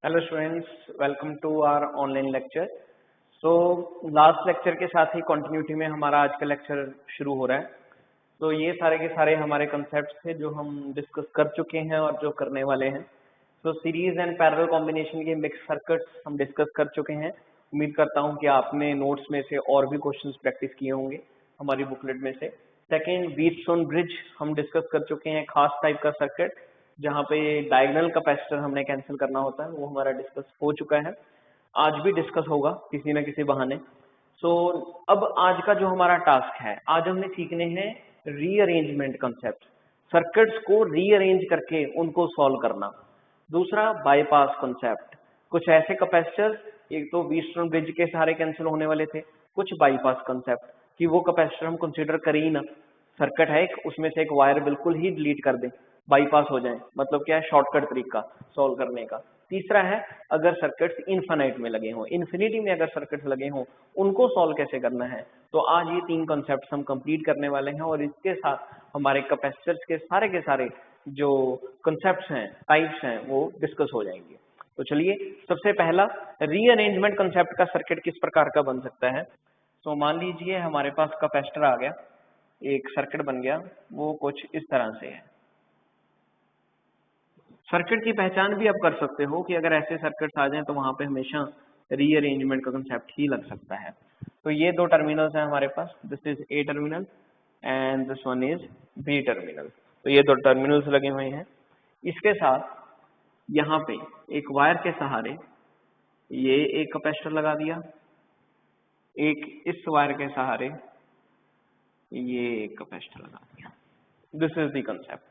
Hello students, welcome to our online lecture. So last lecture के साथ ही continuity में हमारा आज का लेक्चर शुरू हो रहा है। तो ये सारे के सारे हमारे कंसेप्ट थे जो हम डिस्कस कर चुके हैं और जो करने वाले हैं। तो सीरीज एंड पैरेलल कॉम्बिनेशन के मिक्स सर्किट्स हम डिस्कस कर चुके हैं। उम्मीद करता हूँ कि आपने नोट्स में से और भी क्वेश्चंस प्रैक्टिस किए होंगे हमारी बुकलेट में से। सेकेंड, व्हीटस्टोन ब्रिज हम डिस्कस कर चुके हैं, खास टाइप का सर्किट जहाँ पे डायगोनल कैपेसिटर हमने कैंसिल करना होता है, वो हमारा डिस्कस हो चुका है। आज भी डिस्कस होगा किसी न किसी बहाने। सो अब आज का जो हमारा टास्क है, आज हमने सीखने हैं रीअरेंजमेंट कंसेप्ट, सर्किट्स को रीअरेंज करके उनको सॉल्व करना। दूसरा, बाईपास कंसेप्ट, कुछ ऐसे कैपेसिटर्स, एक तो व्हीटस्टोन ब्रिज के सहारे कैंसिल होने वाले थे, कुछ बाईपास कंसेप्ट कि वो कैपेसिटर हम कंसीडर कर ही ना, सर्किट है एक, उसमें से एक वायर बिल्कुल ही डिलीट कर दें, बाईपास हो जाए, मतलब क्या है, शॉर्टकट तरीका सॉल्व करने का। तीसरा है, अगर सर्किट्स इनफाइनाइट में लगे हों, इन्फिनिटी में अगर सर्किट्स लगे हों, उनको सॉल्व कैसे करना है। तो आज ये तीन कॉन्सेप्ट्स हम कंप्लीट करने वाले हैं और इसके साथ हमारे कैपेसिटर्स के सारे जो कॉन्सेप्ट्स हैं, टाइप्स हैं, वो डिस्कस हो जाएंगे। तो चलिए, सबसे पहला रीअरेंजमेंट कॉन्सेप्ट का सर्किट किस प्रकार का बन सकता है। तो मान लीजिए हमारे पास कैपेसिटर आ गया, एक सर्किट बन गया, वो कुछ इस तरह से है। सर्किट की पहचान भी आप कर सकते हो कि अगर ऐसे सर्किट्स आ जाएं तो वहां पे हमेशा रीअरेंजमेंट का कंसेप्ट ही लग सकता है। तो ये दो टर्मिनल्स हैं हमारे पास, this is A terminal and this one is B terminal. तो ये दो टर्मिनल्स लगे हुए हैं, इसके साथ यहाँ पे एक वायर के सहारे ये एक कैपेसिटर लगा दिया, एक इस वायर के सहारे ये एक कैपेसिटर लगा दिया। This is the concept.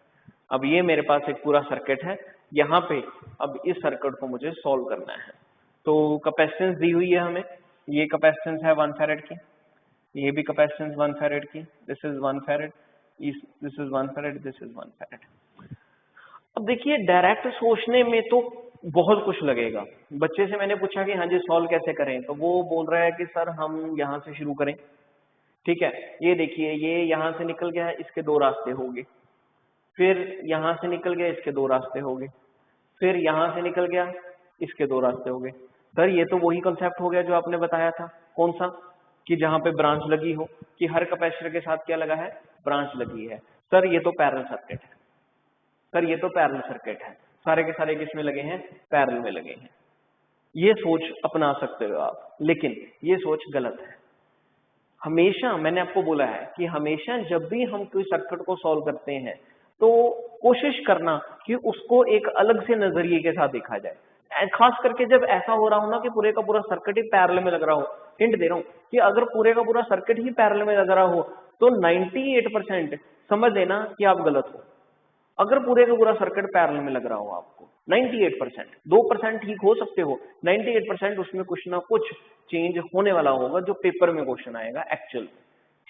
अब ये मेरे पास एक पूरा सर्किट है, यहाँ पे अब इस सर्किट को मुझे सॉल्व करना है। तो कैपेसिटेंस दी हुई है हमें, ये कैपेसिटेंस है 1 फैरेड की, ये भी कैपेसिटेंस 1 फैरेड की, this is 1 farad, this is 1 farad, this is 1 farad. अब देखिए, डायरेक्ट सोचने में तो बहुत कुछ लगेगा। बच्चे से मैंने पूछा कि हाँ जी सॉल्व कैसे करें, तो वो बोल रहा है कि सर हम यहाँ से शुरू करें। ठीक है, ये देखिए, ये यहाँ से निकल गया है, इसके दो रास्ते होंगे, फिर यहाँ से निकल गया, इसके दो रास्ते हो गए, फिर यहाँ से निकल गया, इसके दो रास्ते हो गए। सर ये तो वही कंसेप्ट हो गया जो आपने बताया था, कौन सा, कि जहाँ पे ब्रांच लगी हो, कि हर कैपेसिटर के साथ क्या लगा है, ब्रांच लगी है। सर ये तो पैरेलल सर्किट है, सर ये तो पैरेलल सर्किट है, सारे के सारे किसमें लगे हैं, पैरेलल में लगे हैं। ये सोच अपना सकते हो आप, लेकिन ये सोच गलत है। हमेशा मैंने आपको बोला है कि हमेशा जब भी हम कोई सर्किट को सॉल्व करते हैं तो कोशिश करना कि उसको एक अलग से नजरिए के साथ देखा जाए। खास करके जब ऐसा हो रहा हो ना कि पूरे का पूरा सर्किट ही पैरेलल में लग रहा हो। हिंट दे रहा हूं कि अगर पूरे का पूरा सर्किट ही पैरेलल में लग रहा हो तो 98% समझ लेना कि आप गलत हो। अगर पूरे का पूरा सर्किट पैरेलल में लग रहा हो आपको 98%, 2% ठीक हो सकते हो, 98% उसमें कुछ ना कुछ चेंज होने वाला होगा जो पेपर में क्वेश्चन आएगा एक्चुअल।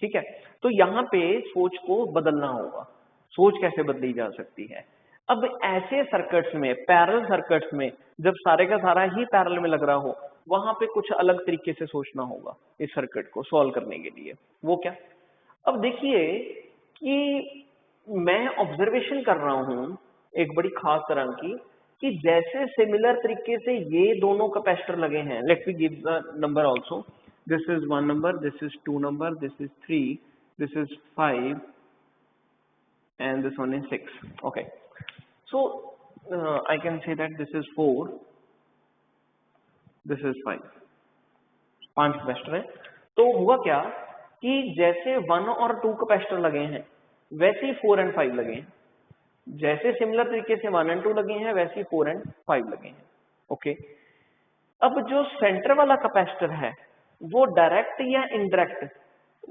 ठीक है, तो यहाँ पे सोच को बदलना होगा। सोच कैसे बदली जा सकती है। अब ऐसे सर्किट्स में, पैरेलल सर्किट्स में, जब सारे का सारा ही पैरेलल में लग रहा हो, वहां पे कुछ अलग तरीके से सोचना होगा इस सर्किट को सॉल्व करने के लिए। वो क्या, अब देखिए कि मैं ऑब्जर्वेशन कर रहा हूं एक बड़ी खास तरह की, कि जैसे सिमिलर तरीके से ये दोनों कैपेसिटर लगे हैं, let me give the number also, this is 1 number, this is 2 number, this is 3, this is 5 and this one is 6. Okay, so I can say that this is 4, this is 5, 5 capacitor है। तो हुआ क्या कि जैसे 1 और 2 capacitor लगे हैं वैसे ही 4 and 5 लगे हैं, जैसे सिमिलर तरीके से 1 and 2 लगे हैं वैसे ही 4 and 5 लगे हैं। ओके, अब जो सेंटर वाला कैपेसिटर है वो डायरेक्ट या इनडायरेक्ट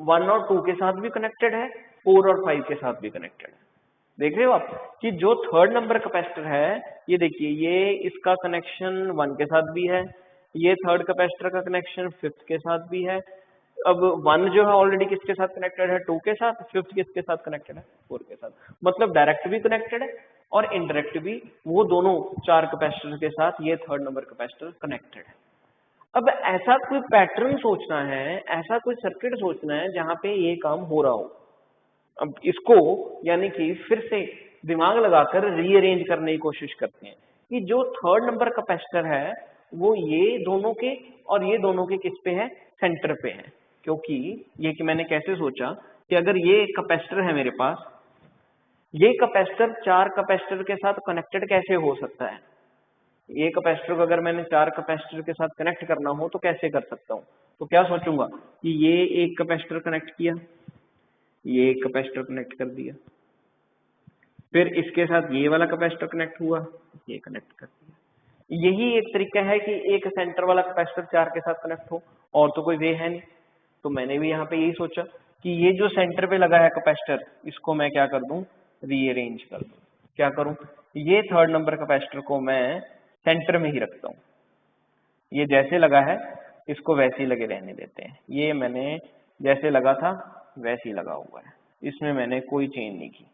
1 और 2 के साथ भी कनेक्टेड है, 4 और 5 के साथ भी कनेक्टेड है। देख रहे हो आप कि जो थर्ड नंबर कैपेसिटर है, ये देखिए, ये इसका कनेक्शन 1 के साथ भी है, ये थर्ड कैपेसिटर का कनेक्शन 5th के साथ भी है। अब 1 जो है ऑलरेडी किसके साथ कनेक्टेड है, 2 के साथ, 5th किसके साथ कनेक्टेड है, 4 के साथ। मतलब डायरेक्ट भी कनेक्टेड है और इनडायरेक्ट भी, वो दोनों 4 कैपेसिटर के साथ ये थर्ड नंबर कैपेसिटर कनेक्टेड है। अब ऐसा कोई पैटर्न सोचना है, ऐसा कोई सर्किट सोचना है जहां पे ये काम हो रहा हो। अब इसको यानी कि फिर से दिमाग लगाकर रीअरेंज करने की कोशिश करते हैं कि जो थर्ड नंबर कैपेसिटर है वो ये दोनों के और ये दोनों के किस पे है, सेंटर पे है। क्योंकि ये कि मैंने कैसे सोचा कि अगर ये कैपेसिटर है मेरे पास, ये कैपेसिटर 4 कैपेसिटर के साथ कनेक्टेड कैसे हो सकता है, ये कैपेसिटर को अगर मैंने 4 कैपेसिटर के साथ कनेक्ट करना हो तो कैसे कर सकता हूँ। तो क्या सोचूंगा कि ये एक कैपेसिटर कनेक्ट किया, ये एक कैपेसिटर कनेक्ट कर दिया, फिर इसके साथ ये वाला कैपेसिटर कनेक्ट हुआ, ये कनेक्ट कर दिया। यही एक तरीका है कि एक सेंटर वाला कैपेसिटर 4 के साथ कनेक्ट हो, और तो कोई वे है नहीं। तो मैंने भी यहाँ पे यही सोचा कि ये जो सेंटर पे लगा है कैपेसिटर, इसको मैं क्या कर दूं, रीअरेंज कर दूं। क्या करूं, ये थर्ड नंबर कैपेसिटर को मैं सेंटर में ही रखता हूँ, ये जैसे लगा है इसको वैसे ही लगे रहने देते हैं। ये मैंने जैसे लगा था वैसे ही लगा हुआ है, इसमें मैंने कोई चेंज नहीं की।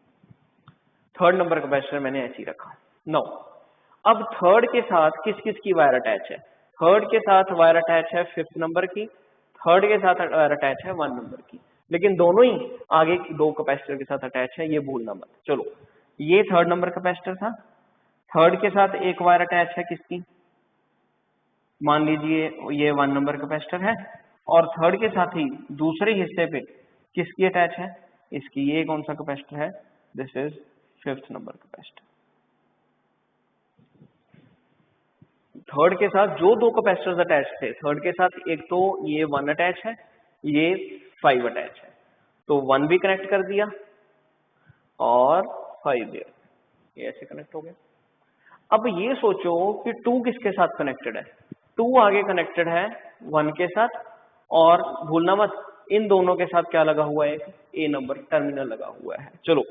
थर्ड नंबर कैपेसिटर मैंने ऐसे ही रखा। नो, अब थर्ड के साथ किस किस की वायर अटैच है, थर्ड के साथ वायर अटैच है 5th नंबर की, थर्ड के साथ वायर अटैच है 1 नंबर की, लेकिन दोनों ही आगे की 2 कैपेसिटर के साथ अटैच है, ये भूलना मत। चलो, ये थर्ड नंबर कैपेसिटर था, थर्ड के साथ एक वायर अटैच है किसकी, मान लीजिए ये 1 नंबर कैपेसिटर है, और थर्ड के साथ ही दूसरे हिस्से पे किसकी अटैच है, इसकी। ये कौन सा कैपेसिटर है, this is 5th number capacitor. Third के साथ जो 2 कैपेसिटर्स अटैच थे, थर्ड के साथ एक तो ये 1 अटैच है, ये 5 अटैच है, तो 1 भी कनेक्ट कर दिया और 5 भी, ये ऐसे कनेक्ट हो गया। अब ये सोचो कि 2 किसके साथ कनेक्टेड है, 2 आगे कनेक्टेड है 1 के साथ, और भूलना मत इन दोनों के साथ क्या लगा हुआ है, एक ए नंबर टर्मिनल लगा हुआ है। चलो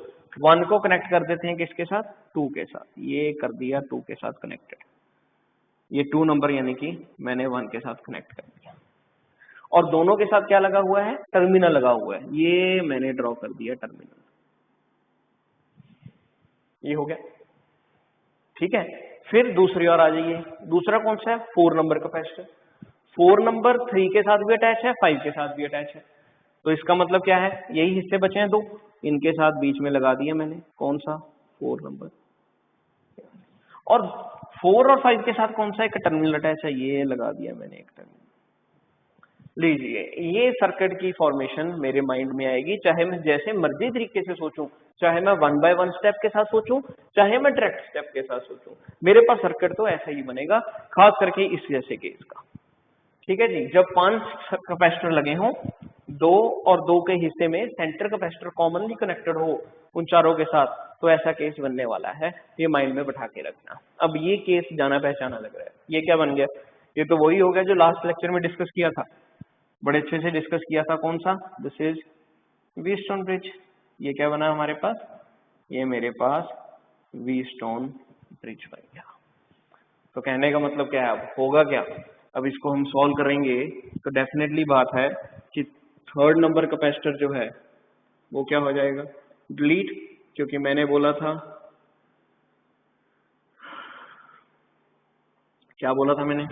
1 को कनेक्ट कर देते हैं किसके साथ, 2 के साथ, ये कर दिया 2 के साथ कनेक्टेड, ये 2 नंबर यानी कि मैंने 1 के साथ कनेक्ट कर दिया, और दोनों के साथ क्या लगा हुआ है, टर्मिनल लगा हुआ है, ये मैंने ड्रॉ कर दिया टर्मिनल, ये हो गया। ठीक है, फिर दूसरी ओर आ जाइए, दूसरा कौन सा है, 4 नंबर कैपेसिटर। 4 नंबर 3 के साथ भी अटैच है, 5 के साथ भी अटैच है, तो इसका मतलब क्या है, यही हिस्से बचे हैं 2, इनके साथ बीच में लगा दिया मैंने, कौन सा, 4 नंबर। और 4 और 5 के साथ कौन सा एक टर्मिनल अटैच है, ये लगा दिया मैंने एक टर्मिनल। लीजिए, ये सर्किट की फॉर्मेशन मेरे माइंड में आएगी, चाहे मैं जैसे मर्जी तरीके से सोचूं, चाहे मैं 1 बाय 1 स्टेप के साथ सोचूं, चाहे मैं डायरेक्ट स्टेप के साथ सोचूं, मेरे पास सर्किट तो ऐसा ही बनेगा, खास करके इस जैसे केस का। ठीक है जी, जब 5 कैपेसिटर लगे हों, 2 और 2 के हिस्से में सेंटर कैपेसिटर कॉमनली कनेक्टेड हो उन चारों के साथ, तो ऐसा केस बनने वाला है, ये माइंड में बैठा के रखना। अब ये केस जाना पहचाना लग रहा है, ये क्या बन गया, ये तो वही हो गया जो लास्ट लेक्चर में डिस्कस किया था, बड़े अच्छे से डिस्कस किया था। कौन सा, दिस इज व्हीटस्टोन ब्रिज। ये क्या बना हमारे पास, ये मेरे पास व्हीटस्टोन ब्रिज बन गया। तो कहने का मतलब क्या है, अब होगा क्या, अब इसको हम सॉल्व करेंगे तो डेफिनेटली बात है कि थर्ड नंबर कैपेसिटर जो है वो क्या हो जाएगा, डिलीट, क्योंकि मैंने बोला था, क्या बोला था मैंने,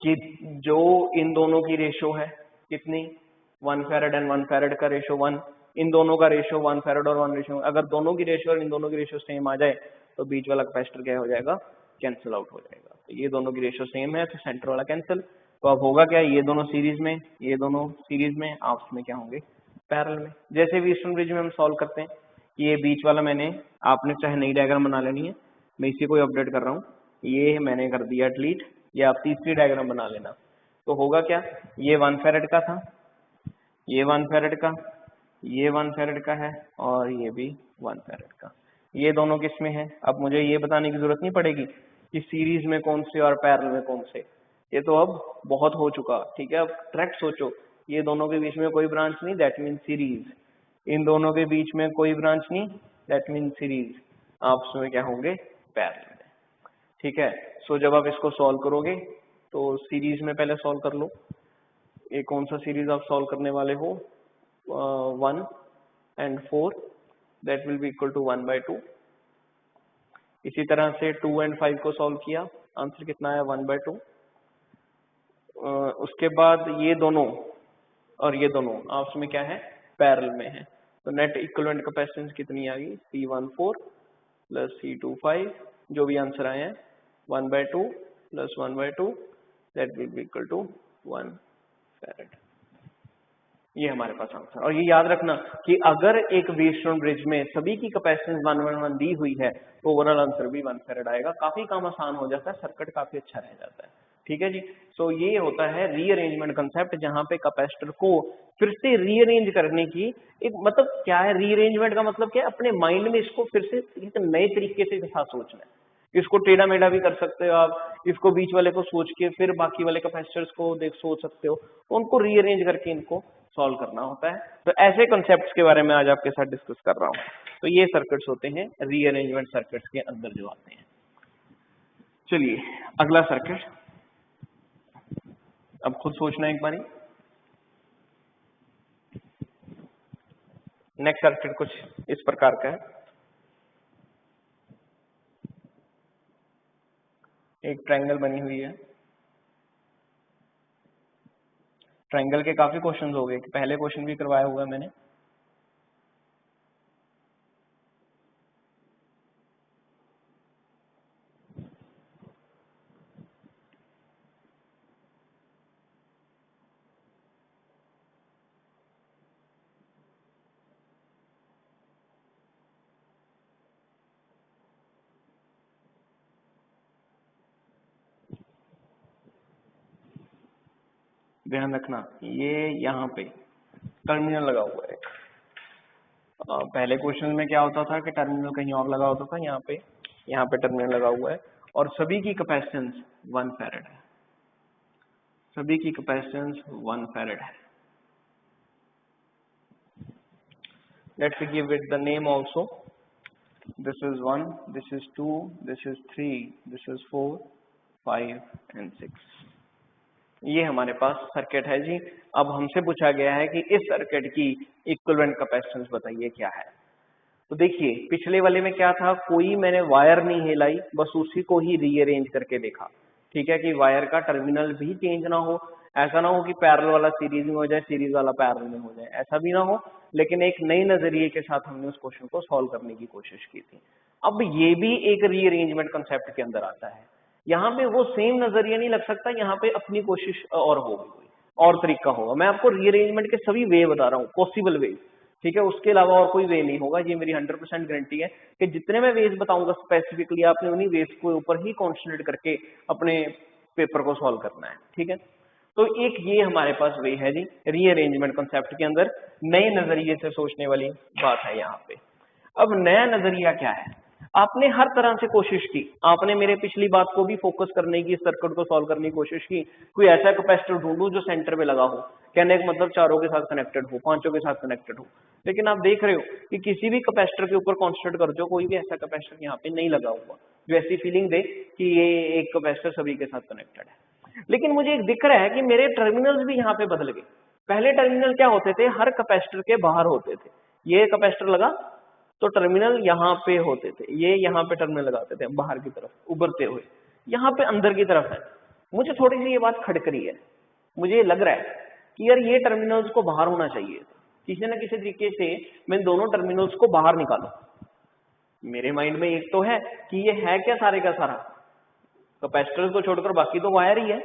कि जो इन दोनों की रेशो है कितनी, 1 फैरड एंड 1 फैरड का रेशो 1, इन दोनों का रेशो 1 फैरड और 1 रेशो, अगर दोनों की रेशो और इन दोनों की रेशो सेम आ जाए तो बीच वाला कैपेसिटर क्या हो जाएगा, कैंसिल आउट हो जाएगा। तो ये दोनों की रेशो सेम है तो सेंटर वाला कैंसिल, तो अब होगा क्या, ये दोनों सीरीज में, ये दोनों सीरीज में, आपस में क्या होंगे, पैरेलल में। जैसे व्हीटस्टोन ब्रिज में हम सॉल्व करते हैं, ये बीच वाला मैंने, आपने चाहे नई डायग्राम बना लेनी है, मैं इसी को अपडेट कर रहा हूँ, ये मैंने कर दिया डिलीट, ये आप तीसरी डायग्राम बना लेना। तो होगा क्या, ये 1 फैरड का था, ये 1 फैरड का, ये 1 फैरड का है, और ये भी 1 फैरड का, ये दोनों किस में है। अब मुझे ये बताने की जरूरत नहीं पड़ेगी कि सीरीज में कौन से और पैरेलल में कौन से, ये तो अब बहुत हो चुका। ठीक है, अब डायरेक्ट सोचो, ये दोनों के बीच में कोई ब्रांच नहीं, दैट मीन सीरीज, इन दोनों के बीच में कोई ब्रांच नहीं, दैट मीन सीरीज, आपस में क्या होंगे, पैरेलल। ठीक है, सो जब आप इसको सॉल्व करोगे तो सीरीज में पहले सॉल्व कर लो, ये कौन सा सीरीज आप सॉल्व करने वाले हो, 1 and 4, that will be equal to 1/2। इसी तरह से 2 and 5 को सॉल्व किया, आंसर कितना आया, 1/2। उसके बाद ये दोनों और ये दोनों आपस में क्या है, पैरेलल में है, तो नेट इक्विवेलेंट कैपेसिटेंस कितनी आ गई, C14 प्लस C25, जो भी आंसर आए हैं 1/2 plus 1/2 that will be equal to 1 farad। ये हमारे पास आंसर। और ये याद रखना कि अगर एक व्हीटस्टोन ब्रिज में सभी की कैपेसिटेंस 111 दी हुई है तो ओवरऑल आंसर भी 1 फैराड आएगा। काफी काम आसान हो जाता है, सर्किट काफी अच्छा रह जाता है। ठीक है जी। सो ये होता है रीअरेंजमेंट कंसेप्ट, जहां पे कैपेसिटर को फिर से रीअरेंज करने की एक मतलब क्या है, रीअरेंजमेंट का मतलब क्या है, अपने माइंड में इसको फिर से एक नए तरीके से साथ सोचना है। इसको टेढ़ा मेढ़ा भी कर सकते हो आप, इसको बीच वाले को सोच के फिर बाकी वाले कैपेसिटर्स को देख सोच सकते हो, तो उनको रीअरेंज करके इनको सॉल्व करना होता है। तो ऐसे कॉन्सेप्ट्स के बारे में आज आपके साथ डिस्कस कर रहा हूँ। तो ये सर्किट्स होते हैं रीअरेंजमेंट सर्किट्स के अंदर जो आते हैं। चलिए अगला सर्किट, अब खुद सोचना एक बारी। नेक्स्ट सर्किट कुछ इस प्रकार का है। एक ट्रायंगल बनी हुई है। ट्रायंगल के काफी क्वेश्चंस हो गए, पहले क्वेश्चन भी करवाया हुआ है मैंने। ध्यान रखना ये यहाँ पे टर्मिनल लगा हुआ है। पहले क्वेश्चन में क्या होता था कि टर्मिनल कहीं और लगा होता था, यहाँ पे टर्मिनल लगा हुआ है और सभी की कैपेसिटेंस 1 फैराड है। सभी की कैपेसिटेंस 1 फैराड है। Let's give it the name also. This is 1, this is 2, this is 3, this is 4, 5 and 6। ये हमारे पास सर्किट है जी। अब हमसे पूछा गया है कि इस सर्किट की इक्विवेलेंट कैपेसिटेंस बताइए क्या है। तो देखिए पिछले वाले में क्या था, कोई मैंने वायर नहीं हिलाई, बस उसी को ही रीअरेंज करके देखा। ठीक है कि वायर का टर्मिनल भी चेंज ना हो, ऐसा ना हो कि पैरेलल वाला सीरीज में हो जाए, सीरीज वाला पैरेलल में हो जाए, ऐसा भी ना हो। लेकिन एक नए नजरिए के साथ हमने उस क्वेश्चन को सॉल्व करने की कोशिश की थी। अब ये भी एक रीअरेंजमेंट कंसेप्ट के अंदर आता है। यहाँ पे वो सेम नजरिया नहीं लग सकता, यहाँ पे अपनी कोशिश और होगी, और तरीका होगा। मैं आपको रीअरेंजमेंट के सभी वे बता रहा हूँ, पॉसिबल वे। ठीक है, उसके अलावा और कोई वे नहीं होगा। ये मेरी 100% गारंटी है कि जितने मैं वेज बताऊंगा स्पेसिफिकली आपने उन्हीं वेज के ऊपर ही कॉन्सेंट्रेट करके अपने पेपर को सॉल्व करना है। ठीक है, तो एक ये हमारे पास वे है जी, रीअरेंजमेंट कंसेप्ट के अंदर नए नजरिए से सोचने वाली बात है यहाँ पे। अब नया नजरिया क्या है, आपने हर तरह से कोशिश की, आपने मेरे पिछली बात को भी फोकस करने की, सर्किट को सॉल्व करने की कोशिश की। कोई ऐसा कैपेसिटर ढूंढूं जो सेंटर पे लगा हो, कहने का मतलब चारों के साथ कनेक्टेड हो, पांचों के साथ कनेक्टेड हो। लेकिन आप देख रहे हो कि किसी भी कैपेसिटर के ऊपर कॉन्सेंट्रेट कर दो, कोई भी ऐसा कैपेसिटर यहाँ पे नहीं लगा हुआ जो ऐसी फीलिंग दे कि ये एक कैपेसिटर सभी के साथ कनेक्टेड है। लेकिन मुझे एक दिख रहा है कि मेरे टर्मिनल्स भी यहाँ पे बदल गए। पहले टर्मिनल क्या होते थे, हर कैपेसिटर के बाहर होते थे। ये कैपेसिटर लगा तो टर्मिनल यहाँ पे होते थे, ये यहाँ पे टर्मिनल लगाते थे बाहर की तरफ उभरते हुए, यहाँ पे अंदर की तरफ है। मुझे थोड़ी सी ये बात खटक रही है, मुझे लग रहा है कि यार ये टर्मिनल्स को बाहर होना चाहिए, किसी न किसी तरीके से मैं दोनों टर्मिनल्स को बाहर निकालूं। मेरे माइंड में एक तो है कि ये है क्या, सारे का सारा कैपेसिटर्स को छोड़कर बाकी तो वायर ही है।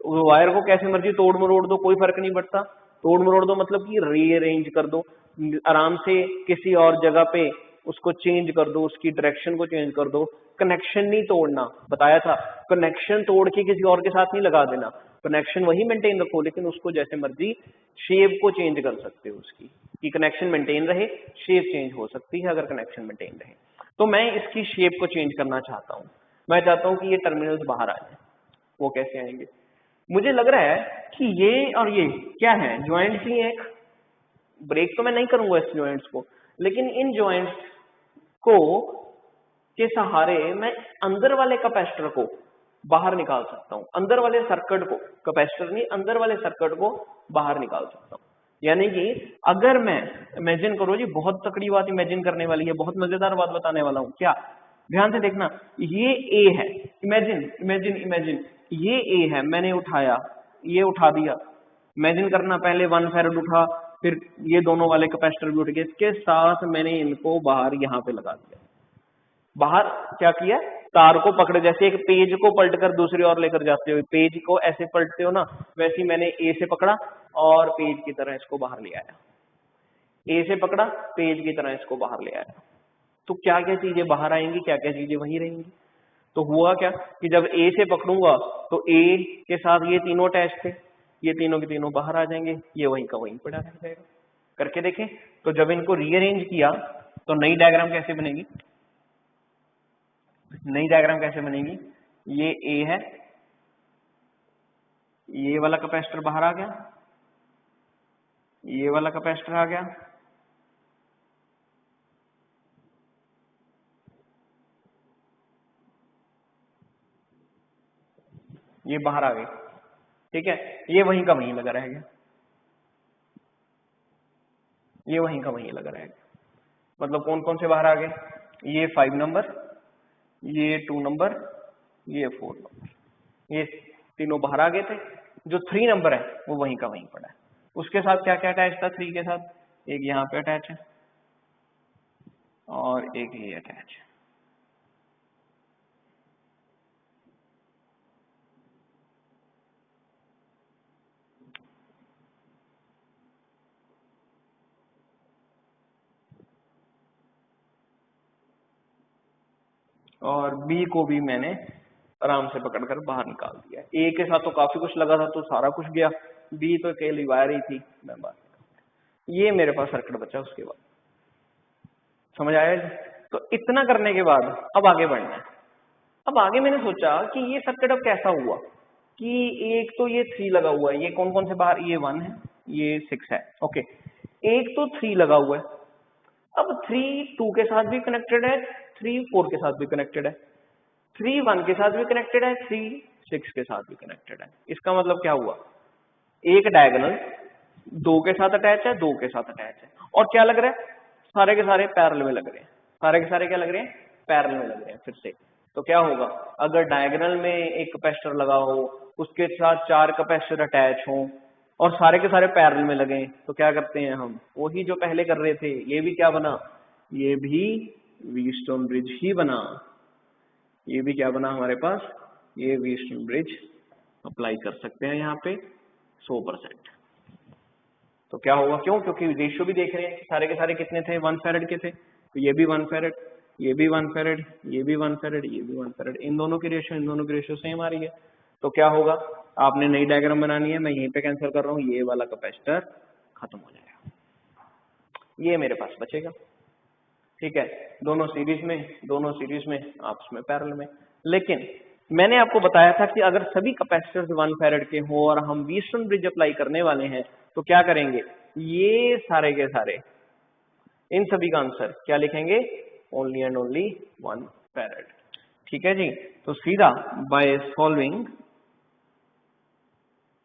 वायर को कैसे मर्जी तोड़ मरोड़ दो, कोई फर्क नहीं पड़ता। तोड़ मरोड़ दो मतलब कि रीअरेंज कर दो, आराम से किसी और जगह पे उसको चेंज कर दो, उसकी डायरेक्शन को चेंज कर दो। कनेक्शन नहीं तोड़ना, बताया था, कनेक्शन तोड़ के किसी और के साथ नहीं लगा देना। कनेक्शन वही मेंटेन रखो, लेकिन उसको जैसे मर्जी शेप को चेंज कर सकते हो उसकी, कि कनेक्शन मेंटेन रहे, शेप चेंज हो सकती है अगर कनेक्शन मेंटेन रहे। तो मैं इसकी शेप को चेंज करना चाहता हूँ। मैं चाहता हूँ कि ये टर्मिनल्स बाहर आ जाए। वो कैसे आएंगे, मुझे लग रहा है कि ये और ये क्या है, ज्वाइंट्स ही एक। ब्रेक तो मैं नहीं करूंगा इस ज्वाइंट्स को, लेकिन इन ज्वाइंट्स को के सहारे मैं अंदर वाले कैपेसिटर को बाहर निकाल सकता हूं। अंदर वाले सर्किट को, कैपेसिटर नहीं, अंदर वाले सर्किट को बाहर निकाल सकता हूं। यानी कि अगर मैं, इमेजिन करो जी, बहुत तकड़ी बात इमेजिन करने वाली है, बहुत मजेदार बात बताने वाला हूं। क्या, ध्यान से देखना, ये ए है, इमेजिन इमेजिन इमेजिन ये ए है, मैंने उठाया, ये उठा दिया। इमेजिन करना, पहले 1 फैराड उठा, फिर ये दोनों वाले कैपेसिटर भी उठ गए, इसके साथ मैंने इनको बाहर यहाँ पे लगा दिया। बाहर क्या किया, तार को पकड़े, जैसे एक पेज को पलट कर दूसरी ओर लेकर जाते हो, पेज को ऐसे पलटते हो ना, वैसे ही मैंने ए से पकड़ा और पेज की तरह इसको बाहर ले आया, ए से पकड़ा पेज की तरह इसको बाहर ले आया। तो क्या क्या चीजें बाहर आएंगी, क्या क्या चीजें वहीं रहेंगी। तो हुआ क्या कि जब ए से पकड़ूंगा तो ए के साथ ये तीनों अटैच थे, ये तीनों के तीनों बाहर आ जाएंगे, ये वहीं का वहीं पड़ा रह जाएगा। करके देखें। तो जब इनको रीअरेंज किया तो नई डायग्राम कैसे बनेगी, नई डायग्राम कैसे बनेगी, ये ए है, ये वाला कैपेसिटर बाहर आ गया, ये वाला कैपेसिटर आ गया, ये बाहर आ गई, ठीक है, ये वहीं का वहीं लगा रहेगा, ये वहीं का वहीं लगा रहेगा। मतलब कौन कौन से बाहर आ गए, ये 5 नंबर, ये 2 नंबर, ये 4 नंबर, ये तीनों बाहर आ गए थे। जो 3 नंबर है वो वहीं का वहीं पड़ा है। उसके साथ क्या क्या अटैच था 3 के साथ, एक यहाँ पे अटैच है और एक ये अटैच है। और बी को भी मैंने आराम से पकड़कर बाहर निकाल दिया। ए के साथ तो काफी कुछ लगा था तो सारा कुछ गया, बी तो अकेली वायर ही थी, मैं बात, ये मेरे पास सर्किट बचा। उसके बाद समझ आया जी। तो इतना करने के बाद अब आगे बढ़ना है। अब आगे मैंने सोचा कि ये सर्किट अब कैसा हुआ कि एक तो ये 3 लगा हुआ है, ये कौन कौन से बाहर, ये 1 है, ये 6 है, ओके। एक तो 3 लगा हुआ है, अब 3 2 के साथ भी कनेक्टेड है, 3 4 के साथ भी कनेक्टेड है, 3 1 के साथ भी कनेक्टेड है, 3 6 के साथ भी कनेक्टेड है। इसका मतलब क्या हुआ, एक डायगोनल 2 के साथ अटैच है, 2 के साथ अटैच है, और क्या लग रहा है, सारे के सारे पैरेलल में लग रहे हैं, सारे के सारे क्या लग रहे हैं, पैरेलल में लग रहे हैं। फिर से तो क्या होगा, अगर डायगोनल में एक कैपेसिटर लगा हो, उसके साथ 4 कैपेसिटर अटैच हो और सारे के सारे पैरेलल में लगे, तो क्या करते हैं हम, वही जो पहले कर रहे थे। ये भी क्या बना, ये भी व्हीटस्टोन ब्रिज ही बना, ये भी क्या बना हमारे पास, ये व्हीटस्टोन ब्रिज अप्लाई कर सकते हैं यहाँ पे 100%। तो क्या होगा, क्यों, क्योंकि रेशियो भी देख रहे हैं सारे के सारे कितने थे, 1 फैरेड के थे, तो ये भी 1 फैरेड, ये भी 1 फैरेड, ये भी 1 फैरेड, ये भी 1 फैरेड, इन दोनों की रेशियो इन दोनों की रेशियो सेम आ रही है। तो क्या होगा, आपने नई डायग्राम बनानी है, मैं यहीं पे कैंसिल कर रहा हूँ, ये वाला कैपेसिटर खत्म हो जाएगा, ये मेरे पास बचेगा, ठीक है। दोनों सीरीज में आपस में पैरेलल में। लेकिन मैंने आपको बताया था कि अगर सभी कैपेसिटर्स 1 फैरेड के हो और हम व्हीटस्टोन ब्रिज अप्लाई करने वाले हैं तो क्या करेंगे, ये सारे के सारे इन सभी का आंसर क्या लिखेंगे, ओनली एंड ओनली 1 फैरेड, ठीक है जी। तो सीधा बाय सॉल्विंग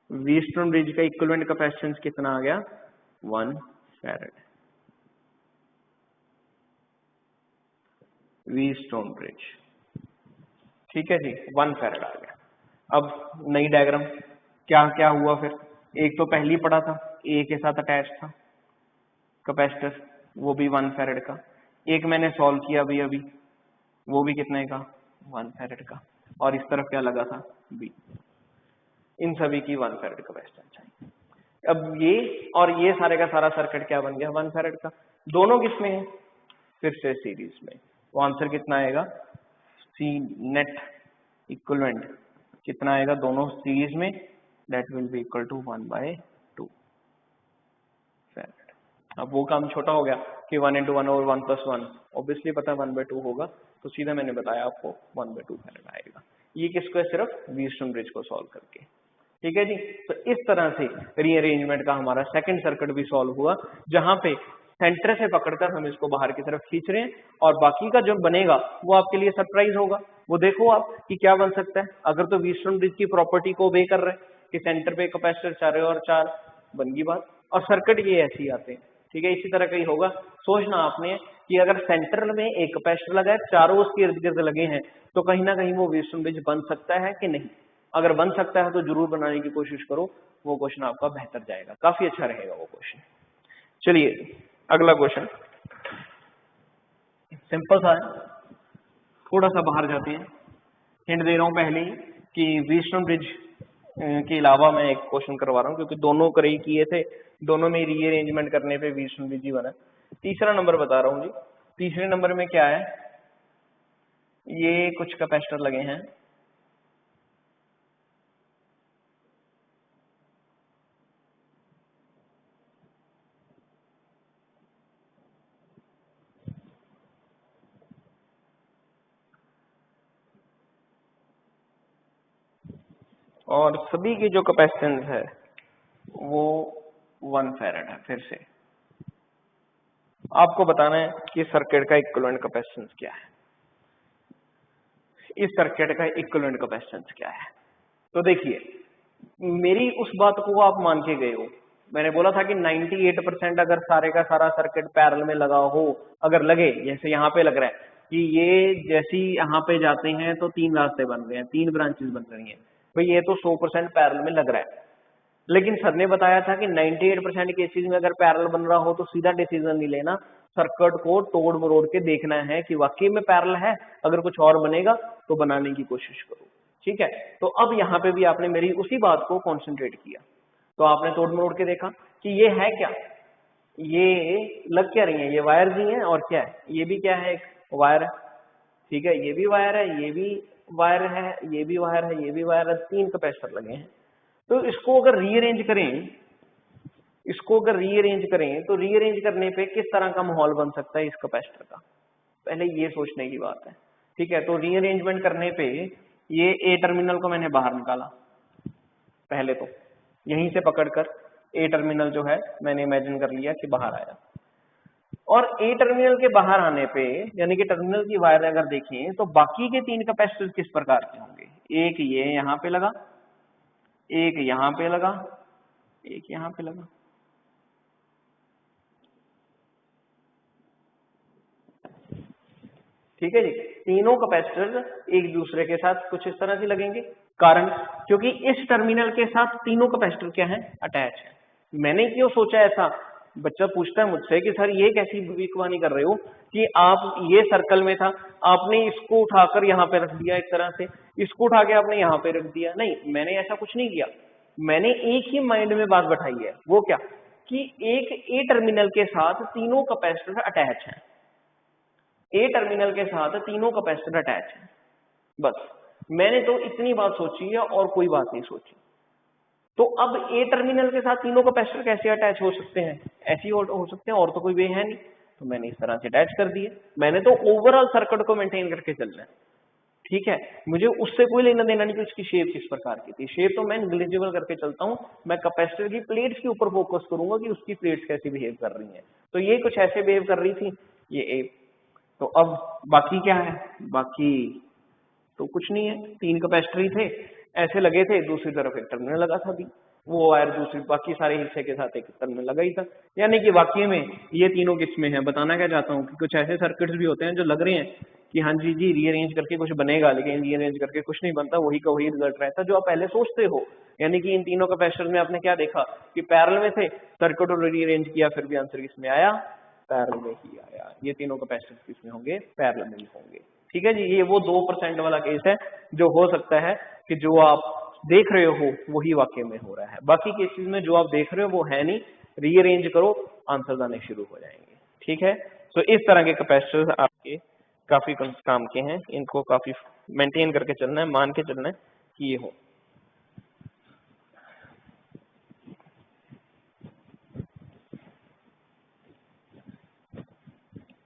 व्हीटस्टोन ब्रिज का इक्विवेलेंट कैपेसिटेंस कितना आ गया, 1 फैरेड, व्हीटस्टोन ब्रिज, ठीक है जी, 1 फैरेड आ गया। अब नई डायग्राम क्या क्या हुआ फिर, एक तो पहली पड़ा था, ए के साथ अटैच था कैपेसिटर, वो भी 1 फैरेड का, एक मैंने सॉल्व किया अभी, वो भी कितने का, 1 फैरेड का, और इस तरफ क्या लगा था, बी, इन सभी की 1 फैरेड कैपेसिटेंस चाहिए। अब ये और ये सारे का सारा सर्किट क्या बन गया, 1 फैरेड का, दोनों किसमें है, फिर से सीरीज में। तो आंसर कितना आएगा, सी नेट इक्विवेलेंट कितना आएगा, दोनों सीरीज में, that will be equal to 1/2 farad. अब वो काम छोटा हो गया कि 1 × 1 और 1 + 1, ऑब्वियसली पता है 1/2 होगा, तो सीधा मैंने बताया आपको 1/2 फैरेड आएगा। ये किसको है, सिर्फ व्हीटस्टोन ब्रिज को सॉल्व करके, ठीक है जी। तो इस तरह से रीअरेंजमेंट का हमारा सेकंड सर्किट भी सॉल्व हुआ, जहां पे सेंटर से पकड़कर हम इसको बाहर की तरफ खींच रहे हैं, और बाकी का जो बनेगा वो आपके लिए सरप्राइज होगा। वो देखो आप कि क्या बन सकता है। अगर तो व्हीटस्टोन ब्रिज की प्रॉपर्टी को ओबे कर रहे हैं कि सेंटर पे कैपेसिटर 4 और 4, बन गई बात, और सर्किट ये ऐसे ही आते हैं, ठीक है। इसी तरह का ही होगा। सोचना आपने कि अगर सेंटर में एक कैपेसिटर लगा है, चारों उसके इर्द गिर्द लगे हैं, तो कहीं ना कहीं वो व्हीटस्टोन ब्रिज बन सकता है कि नहीं। अगर बन सकता है तो जरूर बनाने की कोशिश करो, वो क्वेश्चन आपका बेहतर जाएगा, काफी अच्छा रहेगा वो क्वेश्चन। चलिए अगला क्वेश्चन सिंपल सा है, थोड़ा सा बाहर जाते हैं। हिंट दे रहा हूँ पहले ही कि व्हीटस्टोन ब्रिज के अलावा मैं एक क्वेश्चन करवा रहा हूँ, क्योंकि दोनों करे किए थे, दोनों में रीअरेंजमेंट करने पे व्हीटस्टोन ब्रिज ही बना। तीसरा नंबर बता रहा हूँ जी। तीसरे नंबर में क्या है, ये कुछ कैपेसिटर लगे हैं, और सभी की जो कैपेसिटेंस है वो 1 फैराड है। फिर से आपको बताना है कि सर्किट का इक्विवेलेंट कैपेसिटेंस क्या है, इस सर्किट का इक्विवेलेंट कैपेसिटेंस क्या है। तो देखिए, मेरी उस बात को आप मान के गए हो, मैंने बोला था कि 98% अगर सारे का सारा सर्किट पैरेलल में लगा हो, अगर लगे, जैसे यहाँ पे लग रहा है कि ये जैसे ही यहाँ पे जाते हैं तो 3 रास्ते बन रहे हैं, 3 ब्रांचेस बन रही हैं, भाई ये तो 100% पैरेलल में लग रहा है। लेकिन सर ने बताया था कि 98% केसेस में अगर पैरेलल बन रहा हो तो सीधा डिसीजन नहीं लेना, सर्किट को तोड़ मरोड़ के देखना है कि वाकई में पैरेलल है, अगर कुछ और बनेगा तो बनाने की कोशिश करो। ठीक है, तो अब यहाँ पे भी आपने मेरी उसी बात को कॉन्सेंट्रेट किया, तो आपने तोड़ मरोड़ के देखा कि ये है क्या, ये लग क्या रही है, ये वायर जी है, और क्या है, ये भी क्या है, एक वायर है। ठीक है, ये भी वायर है, ये भी वायर है, ये भी वायर है, ये भी वायर है, 3 कैपेसिटर लगे हैं। तो इसको अगर रीअरेंज करें, तो रीअरेंज करने पे किस तरह का माहौल बन सकता है इस कैपेसिटर का, पहले ये सोचने की बात है। ठीक है, तो रीअरेंजमेंट करने पे ये ए टर्मिनल को मैंने बाहर निकाला, पहले तो यहीं से पकड़कर ए टर्मिनल जो है मैंने इमेजिन कर लिया कि बाहर आया, और ए टर्मिनल के बाहर आने पे यानी कि टर्मिनल की वायर अगर देखें तो बाकी के 3 कैपेसिटर किस प्रकार के होंगे, एक ये यहाँ पे लगा, एक यहाँ पे लगा, एक यहाँ पे लगा। ठीक है जी, तीनों कैपेसिटर एक दूसरे के साथ कुछ इस तरह से लगेंगे, कारण क्योंकि इस टर्मिनल के साथ तीनों कैपेसिटर क्या है, अटैच है। मैंने क्यों सोचा ऐसा, बच्चा पूछता है मुझसे कि सर ये कैसी भविष्यवाणी कर रहे हो कि आप ये सर्कल में था, आपने इसको उठाकर यहाँ पे रख दिया, एक तरह से इसको उठा के आपने यहाँ पे रख दिया। नहीं, मैंने ऐसा कुछ नहीं किया, मैंने एक ही माइंड में बात बैठाई है, वो क्या कि एक ए टर्मिनल के साथ तीनों कैपेसिटर अटैच है, ए टर्मिनल के साथ तीनों कैपेसिटर अटैच है, बस मैंने तो इतनी बात सोची है और कोई बात नहीं सोची। तो अब ए टर्मिनल के साथ तीनों कैपेसिटर कैसे अटैच हो सकते हैं, ऐसे ही हो सकते हैं, और तो कोई वे है नहीं, तो मैंने इस तरह से अटैच कर दिए। मैंने तो ओवरऑल सर्किट को मेंटेन करके चलना है। ठीक है, मुझे उससे कोई लेना देना नहीं कि उसकी शेप किस प्रकार की थी, शेप तो मैं नेग्लिजिबल करके चलता हूँ, मैं कैपेसिटर की प्लेट्स के ऊपर फोकस करूंगा कि उसकी प्लेट्स कैसे बिहेव कर रही हैं। तो ये कुछ ऐसे बिहेव कर रही थी, ये ए। तो अब बाकी क्या है, बाकी तो कुछ नहीं है, 3 कैपेसिटर ही थे, ऐसे लगे थे, दूसरी तरफ एक टर्मिनल लगा था भी, वो वायर दूसरी बाकी सारे हिस्से के साथ एक टर्मिनल लगा ही था। यानी कि वाकई में ये तीनों किस्में हैं। बताना क्या चाहता हूँ कि कुछ ऐसे सर्किट्स भी होते हैं जो लग रहे हैं कि हाँ जी जी रीअरेंज करके कुछ बनेगा, लेकिन रीअरेंज करके कुछ नहीं बनता, वही का वही रिजल्ट रहता है जो आप पहले सोचते हो। यानी कि इन तीनों कैपेसिटर में आपने क्या देखा कि पैरेलल में थे, सर्किट को रीअरेंज किया, फिर भी आंसर किसमें आया, पैरेलल में ही आया। ये तीनों कैपेसिटर किसमें होंगे, पैरेलल में ही होंगे। ठीक है जी, ये वो 2% वाला केस है जो हो सकता है कि जो आप देख रहे हो वही वाकई में हो रहा है, बाकी केसेस में जो आप देख रहे हो वो है नहीं, रीअरेंज करो आंसर आने शुरू हो जाएंगे। ठीक है, तो इस तरह के कैपेसिटर आपके काफी काम के हैं, इनको काफी मेंटेन करके चलना है, मान के चलना है कि ये हो।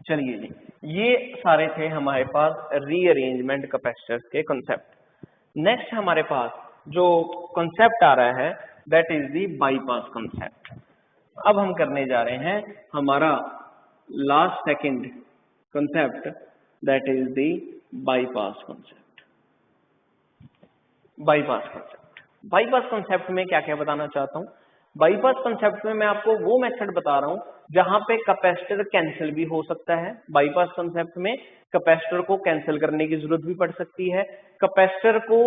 चलिए जी, ये सारे थे हमारे पास रीअरेंजमेंट कैपेसिटर्स के कॉन्सेप्ट। नेक्स्ट हमारे पास जो कॉन्सेप्ट आ रहा है that is the bypass concept. अब हम करने जा रहे हैं हमारा last second concept that is the bypass concept. Bypass concept, bypass concept में क्या क्या बताना चाहता हूँ। बाईपास कॉन्सेप्ट में मैं आपको वो मेथड बता रहा हूँ जहां पे कैपेसिटर कैंसिल भी हो सकता है। बाईपास कॉन्सेप्ट में कैपेसिटर को कैंसिल करने की जरूरत भी पड़ सकती है, कैपेसिटर को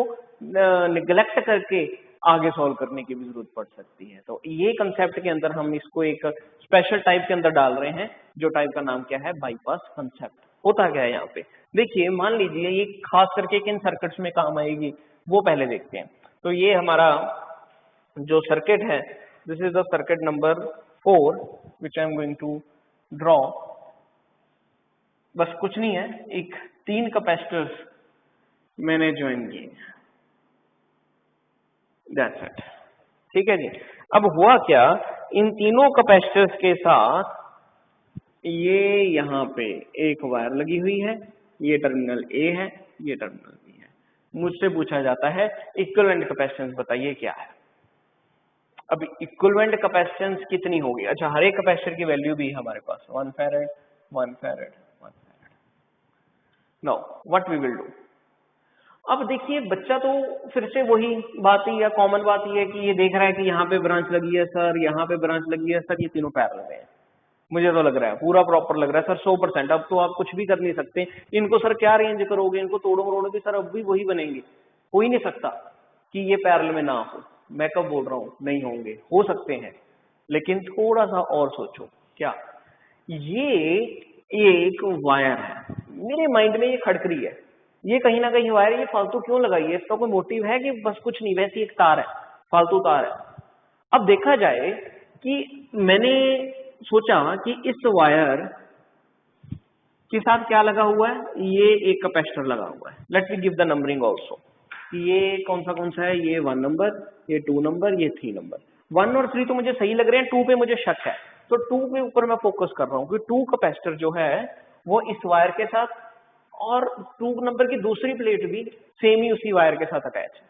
निगलेक्ट करके आगे सॉल्व करने की भी जरूरत पड़ सकती है। तो ये कंसेप्ट के अंदर हम इसको एक स्पेशल टाइप के अंदर डाल रहे हैं, जो टाइप का नाम क्या है, बाईपास कंसेप्ट। होता क्या है यहाँ पे, देखिए मान लीजिए ये खास करके किन सर्किट्स में काम आएगी वो पहले देखते हैं। तो ये हमारा जो सर्किट है, this is the circuit number 4 which I am going to draw. बस कुछ नहीं है, एक 3 कैपेसिटर्स मैंने ज्वाइन किए, दैट्स इट। ठीक है जी। अब हुआ क्या, इन तीनों कैपेसिटर्स के साथ ये यहाँ पे एक वायर लगी हुई है, ये टर्मिनल ए है, ये टर्मिनल बी है। मुझसे पूछा जाता है इक्विवेलेंट कैपेसिटेंस बताइए क्या है। अब इक्विवेलेंट कैपेसिटेंस कितनी होगी, अच्छा हर एक कैपेसिटर की वैल्यू भी है हमारे पास, 1 farad 1 farad 1 farad. Now what we will do, अब देखिए बच्चा तो फिर से वही बात ही है, कॉमन बात ही है कि ये देख रहा है कि यहाँ पे ब्रांच लगी है सर, यहाँ पे ब्रांच लगी है सर, ये तीनों पैरेलल में है। मुझे तो लग रहा है पूरा प्रॉपर लग रहा है सर 100%। अब तो आप कुछ भी कर नहीं सकते इनको, सर क्या रेंज करोगे, इनको तोड़ो मरोड़ोगे सर, अब भी वही बनेंगे। हो ही नहीं सकता कि ये पैरेलल में ना हो। मैं कब बोल रहा हूँ नहीं होंगे, हो सकते हैं, लेकिन थोड़ा सा और सोचो। क्या ये एक वायर है, मेरे माइंड में ये खड़क रही है, ये कहीं ना कहीं वायर, ये फालतू क्यों लगाई है, इसका कोई मोटिव है कि बस कुछ नहीं, वैसी एक तार है, फालतू तार है। अब देखा जाए कि मैंने सोचा कि इस वायर के साथ क्या लगा हुआ है, ये एक कैपेसिटर लगा हुआ है। Let me give the numbering also, ये कौन सा है, ये 1 नंबर, ये 2 नंबर, ये 3 नंबर। 1 और 3 तो मुझे सही लग रहे हैं, 2 पे मुझे शक है, तो 2 के ऊपर मैं फोकस कर रहा हूँ कि 2 कैपेसिटर जो है वो इस वायर के साथ, और 2 नंबर की दूसरी प्लेट भी सेम ही उसी वायर के साथ अटैच है।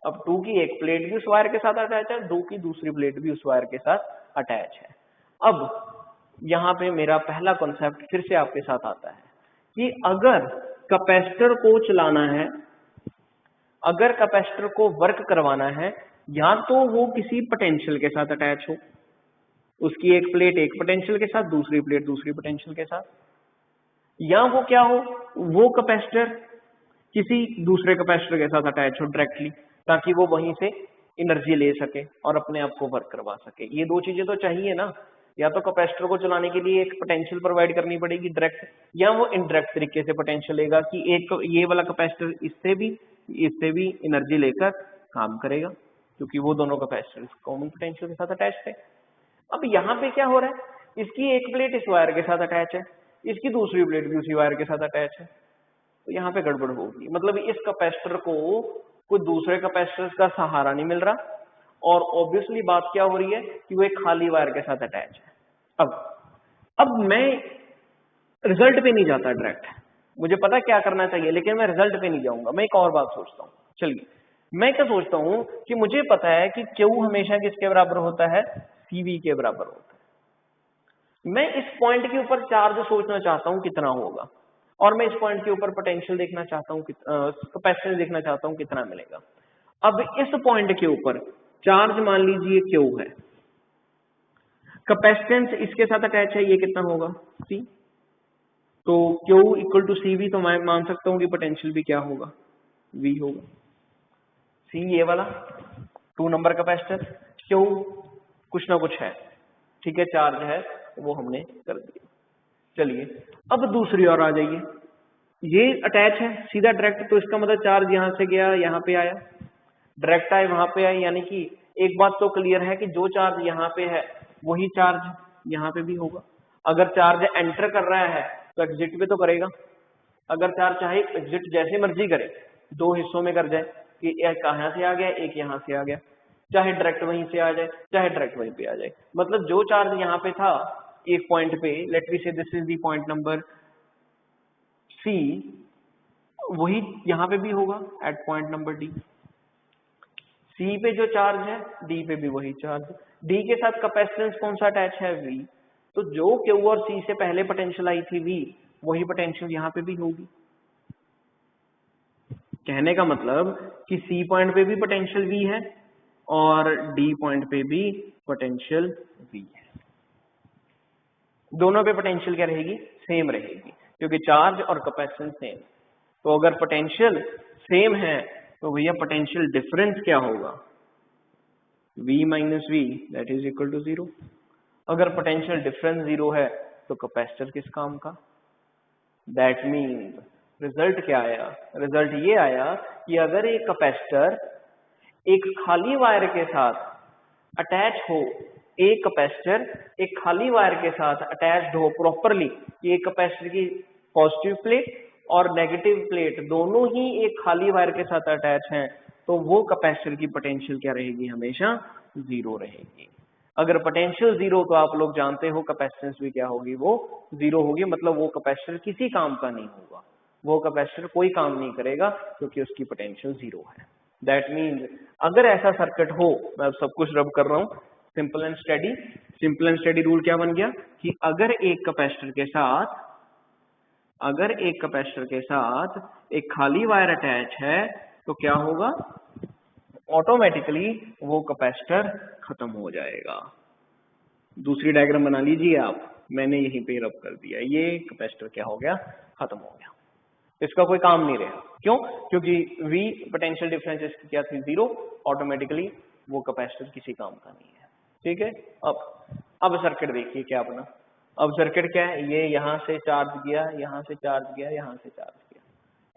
अब 2 की एक प्लेट भी उस वायर के साथ अटैच है, 2 की दूसरी प्लेट भी उस वायर के साथ अटैच है। अब यहाँ पे मेरा पहला कॉन्सेप्ट फिर से आपके साथ आता है कि अगर कैपेसिटर को चलाना है, अगर कैपेसिटर को वर्क करवाना है, या तो वो किसी पोटेंशियल के साथ अटैच हो, उसकी एक प्लेट एक पोटेंशियल के साथ, दूसरी प्लेट दूसरी पोटेंशियल के साथ, या वो क्या हो, वो कैपेसिटर किसी दूसरे कैपेसिटर के साथ अटैच हो डायरेक्टली, ताकि वो वहीं से एनर्जी ले सके और अपने आप को वर्क करवा सके। ये दो चीजें तो चाहिए ना, या तो कैपेसिटर को चलाने के लिए एक पोटेंशियल प्रोवाइड करनी पड़ेगी डायरेक्ट, या वो इनडायरेक्ट तरीके से पोटेंशियल लेगा कि एक ये वाला कैपेसिटर इससे भी एनर्जी लेकर काम करेगा, क्योंकि वो दोनों कैपेसिटर कॉमन पोटेंशियल के साथ अटैच थे। अब यहाँ पे क्या हो रहा है, इसकी एक प्लेट इस वायर के साथ अटैच है, इसकी दूसरी प्लेट भी उसी वायर के साथ अटैच है, तो यहाँ पे गड़बड़ होगी। मतलब इस कैपेसिटर को कोई दूसरे कैपेसिटर का सहारा नहीं मिल रहा, और ऑब्वियसली बात क्या हो रही है कि वो एक खाली वायर के साथ अटैच है। अब मैं रिजल्ट पे नहीं जाता डायरेक्ट, मुझे पता क्या करना चाहिए, लेकिन मैं रिजल्ट पे नहीं जाऊंगा। मैं एक और बात सोचता हूँ, चलिए मैं क्या सोचता हूँ कि मुझे पता है कि Q हमेशा किसके बराबर होता है, CV के बराबर होता है। मैं इस पॉइंट के ऊपर चार्ज सोचना चाहता हूँ कितना होगा, और मैं इस पॉइंट के ऊपर पोटेंशियल देखना चाहता हूँ, कैपेसिटेंस देखना चाहता हूँ कितना मिलेगा। अब इस पॉइंट के ऊपर चार्ज मान लीजिए Q है, कैपेसिटेंस इसके साथ अटैच है, ये कितना होगा C, तो Q इक्वल टू CV, तो मैं मान सकता हूँ कि पोटेंशियल भी क्या होगा, V होगा। C ये वाला 2 नंबर कैपेसिटर, Q कुछ ना कुछ है, ठीक है, चार्ज है, वो हमने कर दिया। चलिए अब दूसरी ओर आ जाइए, ये अटैच है सीधा डायरेक्ट, तो इसका मतलब चार्ज यहाँ से गया यहाँ पे आया, डायरेक्ट आए वहां पे आए, यानी कि एक बात तो क्लियर है कि जो चार्ज यहाँ पे है वही चार्ज यहाँ पे भी होगा। अगर चार्ज एंटर कर रहा है तो एग्जिट पे तो करेगा, अगर चार्ज चाहे एग्जिट जैसे मर्जी करे, 2 हिस्सों में कर जाए कि एक कहाँ से आ गया एक यहाँ से आ गया, चाहे डायरेक्ट वहीं से आ जाए चाहे डायरेक्ट वहीं पे आ जाए। मतलब जो चार्ज यहाँ पे था एक पॉइंट पे, let me say this is the point number C, वही यहाँ पे भी होगा at point number D। C पे जो चार्ज है D पे भी वही चार्ज, D के साथ कैपेसिटेंस कौन सा अटैच है, V, तो जो Q और C से पहले पोटेंशियल आई थी V, वही पोटेंशियल यहाँ पे भी होगी। कहने का मतलब कि C पॉइंट पे भी पोटेंशियल V है और D पॉइंट पे भी पोटेंशियल V है, दोनों पे पोटेंशियल क्या रहेगी, सेम रहेगी, क्योंकि चार्ज और कैपेसिटेंस सेम। तो अगर पोटेंशियल सेम है तो भैया पोटेंशियल डिफरेंस क्या होगा, V minus V that is equal to 0। अगर पोटेंशियल डिफरेंस 0 है तो कैपेसिटर किस काम का, दैट मीन्स रिजल्ट क्या आया, रिजल्ट ये आया कि अगर एक कैपेसिटर एक खाली वायर के साथ अटैच हो, एक कैपेसिटर एक खाली वायर के साथ अटैच्ड हो प्रॉपरली, एक कैपेसिटर की पॉजिटिव प्लेट और नेगेटिव प्लेट दोनों ही एक खाली वायर के साथ अटैच हैं, तो वो कैपेसिटर की पोटेंशियल क्या रहेगी, हमेशा जीरो रहेगी। अगर पोटेंशियल जीरो तो आप लोग जानते हो कैपेसिटेंस भी क्या होगी, वो जीरो होगी, मतलब वो कैपेसिटर किसी काम का नहीं होगा, वो कैपेसिटर कोई काम नहीं करेगा क्योंकि उसकी पोटेंशियल जीरो है। दैट मीन्स अगर ऐसा सर्किट हो, मैं सब कुछ रब कर रहा हूँ, simple and study, simple and study rule क्या बन गया कि अगर एक कैपेसिटर के साथ एक खाली वायर अटैच है तो क्या होगा, ऑटोमेटिकली वो कैपेसिटर खत्म हो जाएगा। दूसरी डायग्राम बना लीजिए आप, मैंने यहीं पे रब कर दिया, ये कैपेसिटर क्या हो गया, खत्म हो गया, इसका कोई काम नहीं रहा। क्यों? क्योंकि V पोटेंशियल डिफरेंस इसकी क्या थी, जीरो, ऑटोमेटिकली वो कैपेसिटर किसी काम का नहीं है। ठीक है, अब सर्किट देखिए क्या अपना, अब सर्किट क्या है, ये यहाँ से चार्ज किया, यहाँ से चार्ज किया, यहाँ से चार्ज किया,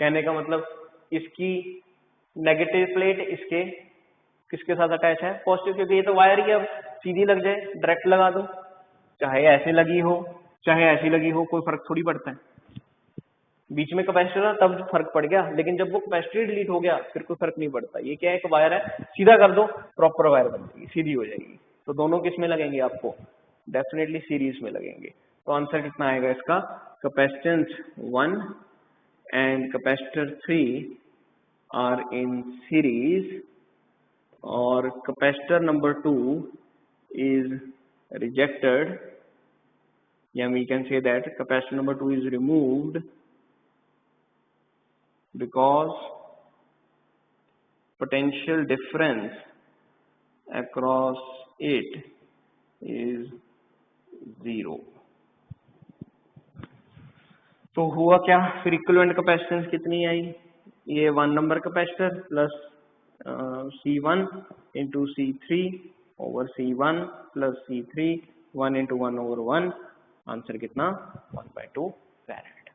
कहने का मतलब इसकी नेगेटिव प्लेट इसके किसके साथ अटैच है, पॉजिटिव, क्योंकि ये तो वायर ही अब सीधी लग जाए, डायरेक्ट लगा दो, चाहे ऐसे लगी हो चाहे ऐसी लगी हो, कोई फर्क थोड़ी पड़ता है। बीच में कैपेसिटर था तब फर्क पड़ गया, लेकिन जब वो कैपेसिटर डिलीट हो गया फिर कोई फर्क नहीं पड़ता। ये क्या है, एक वायर है, सीधा कर दो प्रॉपर वायर बन जाएगी, सीधी हो जाएगी। तो दोनों किस में लगेंगे आपको, डेफिनेटली सीरीज में लगेंगे। तो आंसर कितना आएगा इसका, capacitance 1 and capacitor 3 are in series और capacitor number 2 is rejected, yeah, we can say that capacitor number 2 is removed because potential difference across it is 0। तो हुआ क्या, फिर इक्विवेलेंट कैपेसिटेंस कितनी आई, ये 1 number capacitor plus C1 into C3 over C1 plus C3, 1 into 1 over 1, answer कितना 1/2 farad.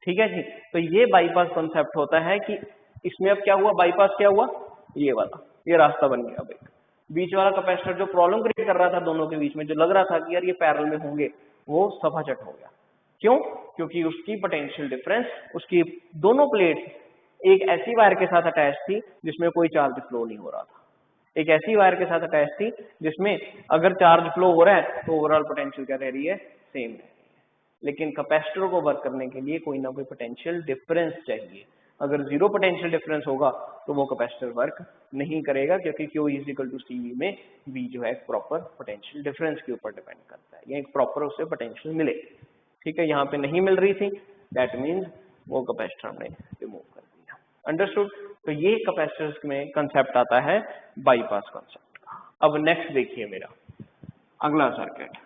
ठीक है जी, तो ये बाईपास कॉन्सेप्ट होता है कि इसमें अब क्या हुआ, बाईपास क्या हुआ, ये वाला, ये रास्ता बन गया। अब एक बीच वाला कैपेसिटर जो प्रॉब्लम क्रिएट कर रहा था दोनों के बीच में, जो लग रहा था कि यार ये पैरेलल में होंगे, वो सफाचट हो गया। क्यों? क्योंकि उसकी पोटेंशियल डिफरेंस, उसकी दोनों प्लेट्स एक ऐसी वायर के साथ अटैच थी जिसमें कोई चार्ज फ्लो नहीं हो रहा था, एक ऐसी वायर के साथ अटैच थी जिसमें अगर चार्ज फ्लो हो रहा है तो ओवरऑल पोटेंशियल क्या रह रही है, सेम रह रही है। लेकिन कैपेसिटर को वर्क करने के लिए कोई ना कोई पोटेंशियल डिफरेंस चाहिए। अगर जीरो पोटेंशियल डिफरेंस होगा तो वो कैपेसिटर वर्क नहीं करेगा, क्योंकि Q is equal to CV में V जो है प्रॉपर पोटेंशियल डिफरेंस के ऊपर डिपेंड करता है, या एक प्रॉपर उससे पोटेंशियल मिले। ठीक है, यहाँ पे नहीं मिल रही थी, दैट मीन्स वो कैपेसिटर हमने रिमूव कर दिया। अंडरस्टूड? तो ये कैपेसिटर्स में कंसेप्ट आता है बाईपास कंसेप्ट का। अब नेक्स्ट देखिए मेरा अगला circuit,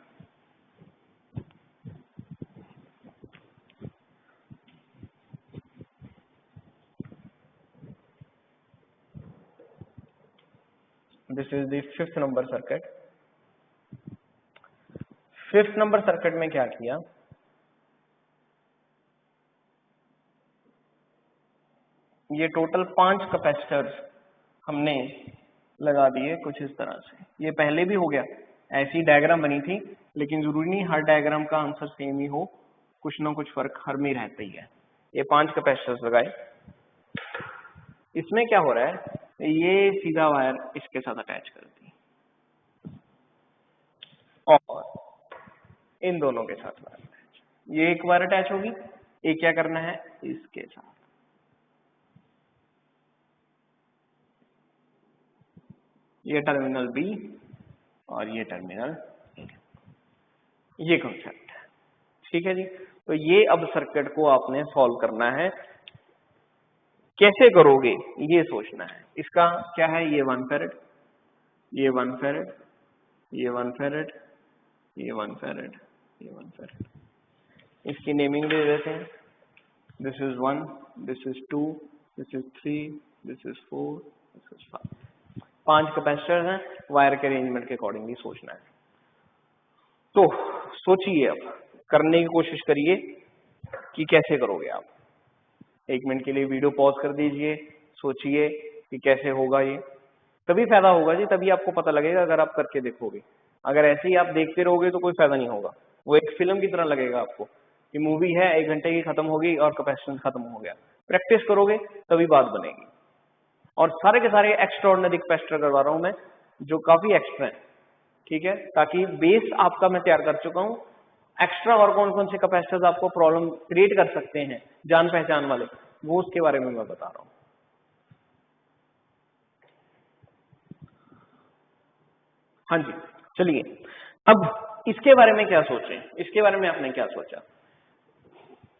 this is the 5th number circuit. 5th number circuit में क्या किया, ये टोटल 5 कैपेसिटर्स हमने लगा दिए कुछ इस तरह से। ये पहले भी हो गया, ऐसी डायग्राम बनी थी, लेकिन जरूरी नहीं हर डायग्राम का आंसर सेम ही हो, कुछ ना कुछ फर्क हर में रहता ही है। ये 5 कैपेसिटर्स लगाए, इसमें क्या हो रहा है, ये सीधा वायर इसके साथ अटैच कर दी और इन दोनों के साथ वायर अटैच, ये एक वायर अटैच होगी, एक क्या करना है इसके साथ, ये टर्मिनल B और ये टर्मिनल A, ये कॉन्सेप्ट है। ठीक है जी, तो ये अब सर्किट को आपने सॉल्व करना है। कैसे करोगे ये सोचना है। इसका क्या है, ये 1 फैरेड, ये 1 फैरेड, ये 1 फैरेड, ये 1 फैरेड, ये 1 फैरेड। इसकी नेमिंग दे देते हैं, this is 1, this is 2, this is 3, this is 4, this is 5। 5 capacitor हैं, वायर के अरेंजमेंट के अकॉर्डिंगली सोचना है। तो सोचिए, अब करने की कोशिश करिए। कि कैसे करोगे आप। 1 मिनट के लिए वीडियो पॉज कर दीजिए, सोचिए कि कैसे होगा ये, तभी फायदा होगा जी, तभी आपको पता लगेगा अगर आप करके देखोगे। अगर ऐसे ही आप देखते रहोगे तो कोई फायदा नहीं होगा, वो एक फिल्म की तरह लगेगा आपको कि मूवी है 1 घंटे की, खत्म होगी और कैपेसिटेंस खत्म हो गया। प्रैक्टिस करोगे तभी बात बनेगी। और सारे के सारे एक्स्ट्रा ऑर्डिनरी कैपेसिटर करवा रहा हूं मैं, जो काफी एक्स्ट्रा है, ठीक है, ताकि बेस आपका मैं तैयार कर चुका हूं। एक्स्ट्रा और कौन कौन से कैपेसिटर्स आपको प्रॉब्लम क्रिएट कर सकते हैं जान पहचान वाले, वो उसके बारे में मैं बता रहा हूं। हाँ जी, चलिए अब इसके बारे में क्या सोचें, इसके बारे में आपने क्या सोचा?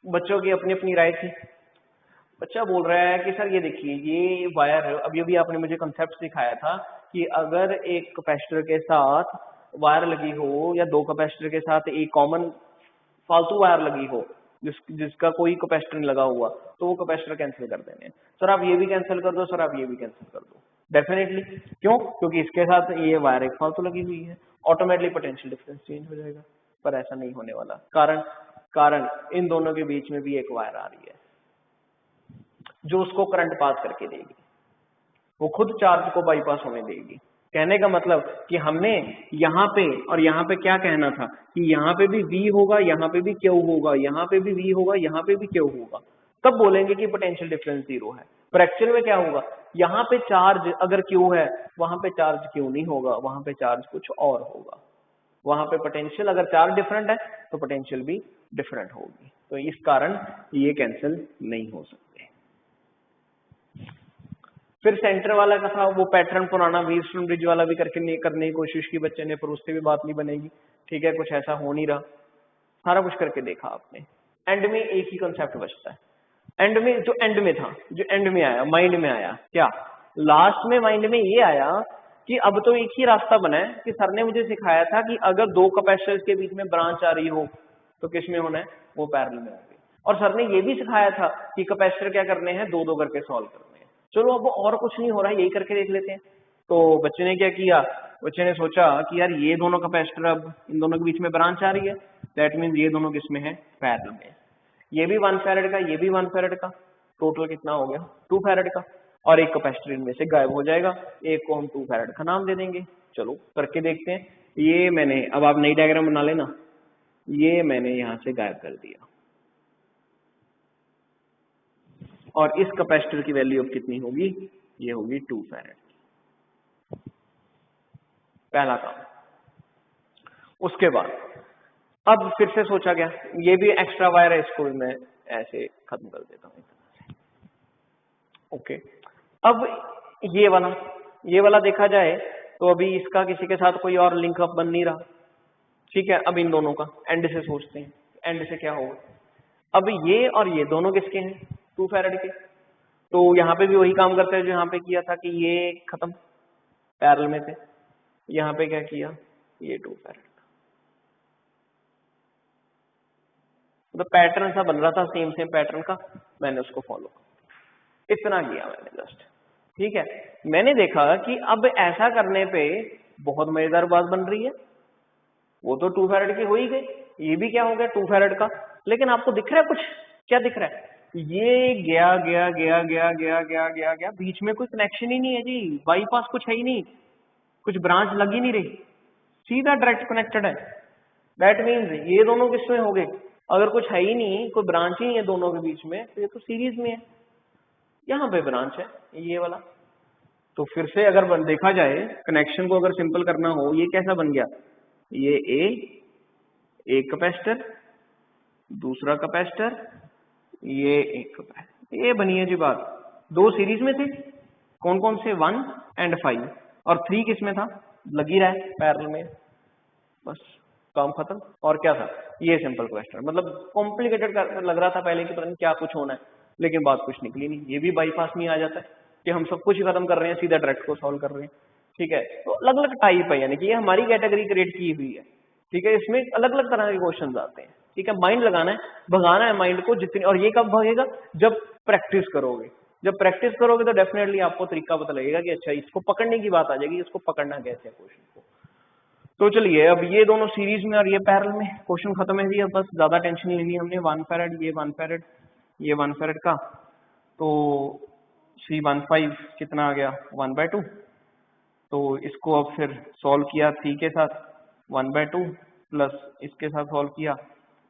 बच्चों की अपनी अपनी राय थी। बच्चा बोल रहा है कि सर ये देखिए, ये वायर, अभी अभी आपने मुझे कंसेप्ट सिखाया था कि अगर एक कैपेसिटर के साथ वायर लगी हो या 2 कैपेसिटर के साथ एक कॉमन फालतू वायर लगी हो जिसका कोई कैपेसिटर नहीं लगा हुआ, तो वो कैपेसिटर कैंसिल कर देने हैं। सर आप ये भी कैंसिल कर दो, सर आप ये भी कैंसिल कर दो। डेफिनेटली, क्यों? क्योंकि इसके साथ ये वायर एक फालतू लगी हुई है, ऑटोमेटिकली पोटेंशियल डिफरेंस चेंज हो जाएगा। पर ऐसा नहीं होने वाला, कारण इन दोनों के बीच में भी एक वायर आ रही है जो उसको करंट पास करके देगी, वो खुद चार्ज को बाईपास होने देगी। कहने का मतलब कि हमने यहाँ पे और यहाँ पे क्या कहना था कि यहाँ पे भी V होगा, यहाँ पे भी Q होगा, यहाँ पे भी V होगा, यहाँ पे भी Q होगा, तब बोलेंगे कि पोटेंशियल डिफरेंस 0 है। पर एक्चुअल में क्या होगा, यहाँ पे चार्ज अगर Q है, वहां पे चार्ज Q नहीं होगा, वहां पे चार्ज कुछ और होगा। वहां पे पोटेंशियल, अगर चार्ज डिफरेंट है तो पोटेंशियल भी डिफरेंट होगी, तो इस कारण ये कैंसिल नहीं हो सकते। फिर सेंटर वाला का था, वो पैटर्न पुराना व्हीटस्टोन ब्रिज वाला भी करने की कोशिश की बच्चे ने, पर उससे भी बात नहीं बनेगी, ठीक है, कुछ ऐसा हो नहीं रहा। सारा कुछ करके देखा आपने, एंड में एक ही कंसेप्ट बचता है। एंड में जो एंड में था, जो एंड में आया, माइंड में आया क्या, लास्ट में माइंड में ये आया कि अब तो एक ही रास्ता बना है कि सर ने मुझे सिखाया था कि अगर 2 कैपेसिटर्स के बीच में ब्रांच आ रही हो तो किस में होना है, वो पैरेलल में होंगे। और सर ने ये भी सिखाया था कि कैपेसिटर क्या करने हैं, 2-2 करके सॉल्व करने हैं। चलो अब और कुछ नहीं हो रहा है, यही करके देख लेते हैं। तो बच्चे ने क्या किया, बच्चे ने सोचा कि यार ये दोनों कैपेसिटर, अब इन दोनों के बीच में ब्रांच आ रही है, दैट मीन्स ये दोनों किस में है, पैरेलल में। ये भी 1 फैरेड का, ये भी 1 फैरेड का, टोटल कितना हो गया, 2 फैरेड का। और एक कैपेसिटर इनमें से गायब हो जाएगा, एक को हम 2 फैरेड का नाम दे देंगे। चलो करके देखते हैं। ये मैंने, अब आप नई डायग्राम बना लेना, ये मैंने यहां से गायब कर दिया, और इस कैपेसिटर की वैल्यू अब कितनी होगी, ये होगी 2 फैरेड। पहला काम। उसके बाद अब फिर से सोचा गया, ये भी एक्स्ट्रा वायर है, इसको भी मैं ऐसे खत्म कर देता हूँ। ओके, अब ये वाला देखा जाए तो अभी इसका किसी के साथ कोई और लिंक अप बन नहीं रहा, ठीक है। अब इन दोनों का एंड से सोचते हैं, एंड से क्या होगा। अब ये और ये दोनों किसके हैं, 2 फैरेड के। तो यहाँ पे भी वही काम करते हैं जो यहाँ पे किया था कि ये खत्म, पैरेलल में थे। यहाँ पे क्या किया, ये 2 फैरेड का, तो पैटर्न सा बन रहा था, सेम पैटर्न का, मैंने उसको फॉलो किया, इतना किया मैंने जस्ट, ठीक है। मैंने देखा कि अब ऐसा करने पे बहुत मजेदार बात बन रही है। वो तो 2 फैरेड की हो ही गई, ये भी क्या हो गया, 2 फैरेड का। लेकिन आपको दिख रहा है कुछ, क्या दिख रहा है, ये गया गया गया गया गया गया गया गया, बीच में कोई कनेक्शन ही नहीं है जी, बाईपास कुछ है ही नहीं, कुछ ब्रांच लग ही नहीं रही, सीधा डायरेक्ट कनेक्टेड है। दैट मीन्स ये दोनों किसमें हो गए, अगर कुछ है ही नहीं, कोई ब्रांच ही नहीं है दोनों के बीच में, तो ये तो सीरीज में है। यहाँ पे ब्रांच है ये वाला। तो फिर से अगर देखा जाए, कनेक्शन को अगर सिंपल करना हो, ये कैसा बन गया, ये एक कैपेसिटर, दूसरा कैपेसिटर, ये एक कैपेसिटर, ये बनी है जी बात। 2 सीरीज में थे, कौन कौन से, 1 और 5, और 3 किस में था, लगी रहा है पैरेलल में, बस काम खत्म। और क्या था, ये सिंपल कैपेसिटर। मतलब कॉम्प्लिकेटेड लग रहा था पहले कि पता नहीं क्या कुछ होना है, लेकिन बात कुछ निकली नहीं। ये भी बाईपास में आ जाता है कि हम सब कुछ ही खत्म कर रहे हैं, सीधा डायरेक्ट को सॉल्व कर रहे हैं, ठीक है। तो अलग अलग टाइप है, यानी कि ये हमारी कैटेगरी क्रिएट की हुई है, ठीक है। इसमें अलग अलग तरह के क्वेश्चन आते हैं, ठीक है। माइंड लगाना है, भगाना है माइंड को जितनी। और ये कब भगेगा, जब प्रैक्टिस करोगे। जब प्रैक्टिस करोगे तो डेफिनेटली आपको तरीका पता लगेगा कि अच्छा, इसको पकड़ने की बात आ जाएगी, इसको पकड़ना कैसे है क्वेश्चन को। तो चलिए अब ये दोनों सीरीज में और ये पैरेलल में, क्वेश्चन खत्म है जी। अब बस ज्यादा टेंशन नहीं ली हमने। 1 फैरड, ये 1 फैरड, ये 1 फैरड का, तो C15 कितना आ गया 1/2। तो इसको अब फिर सॉल्व किया 3 के साथ, 1/2 प्लस इसके साथ सॉल्व किया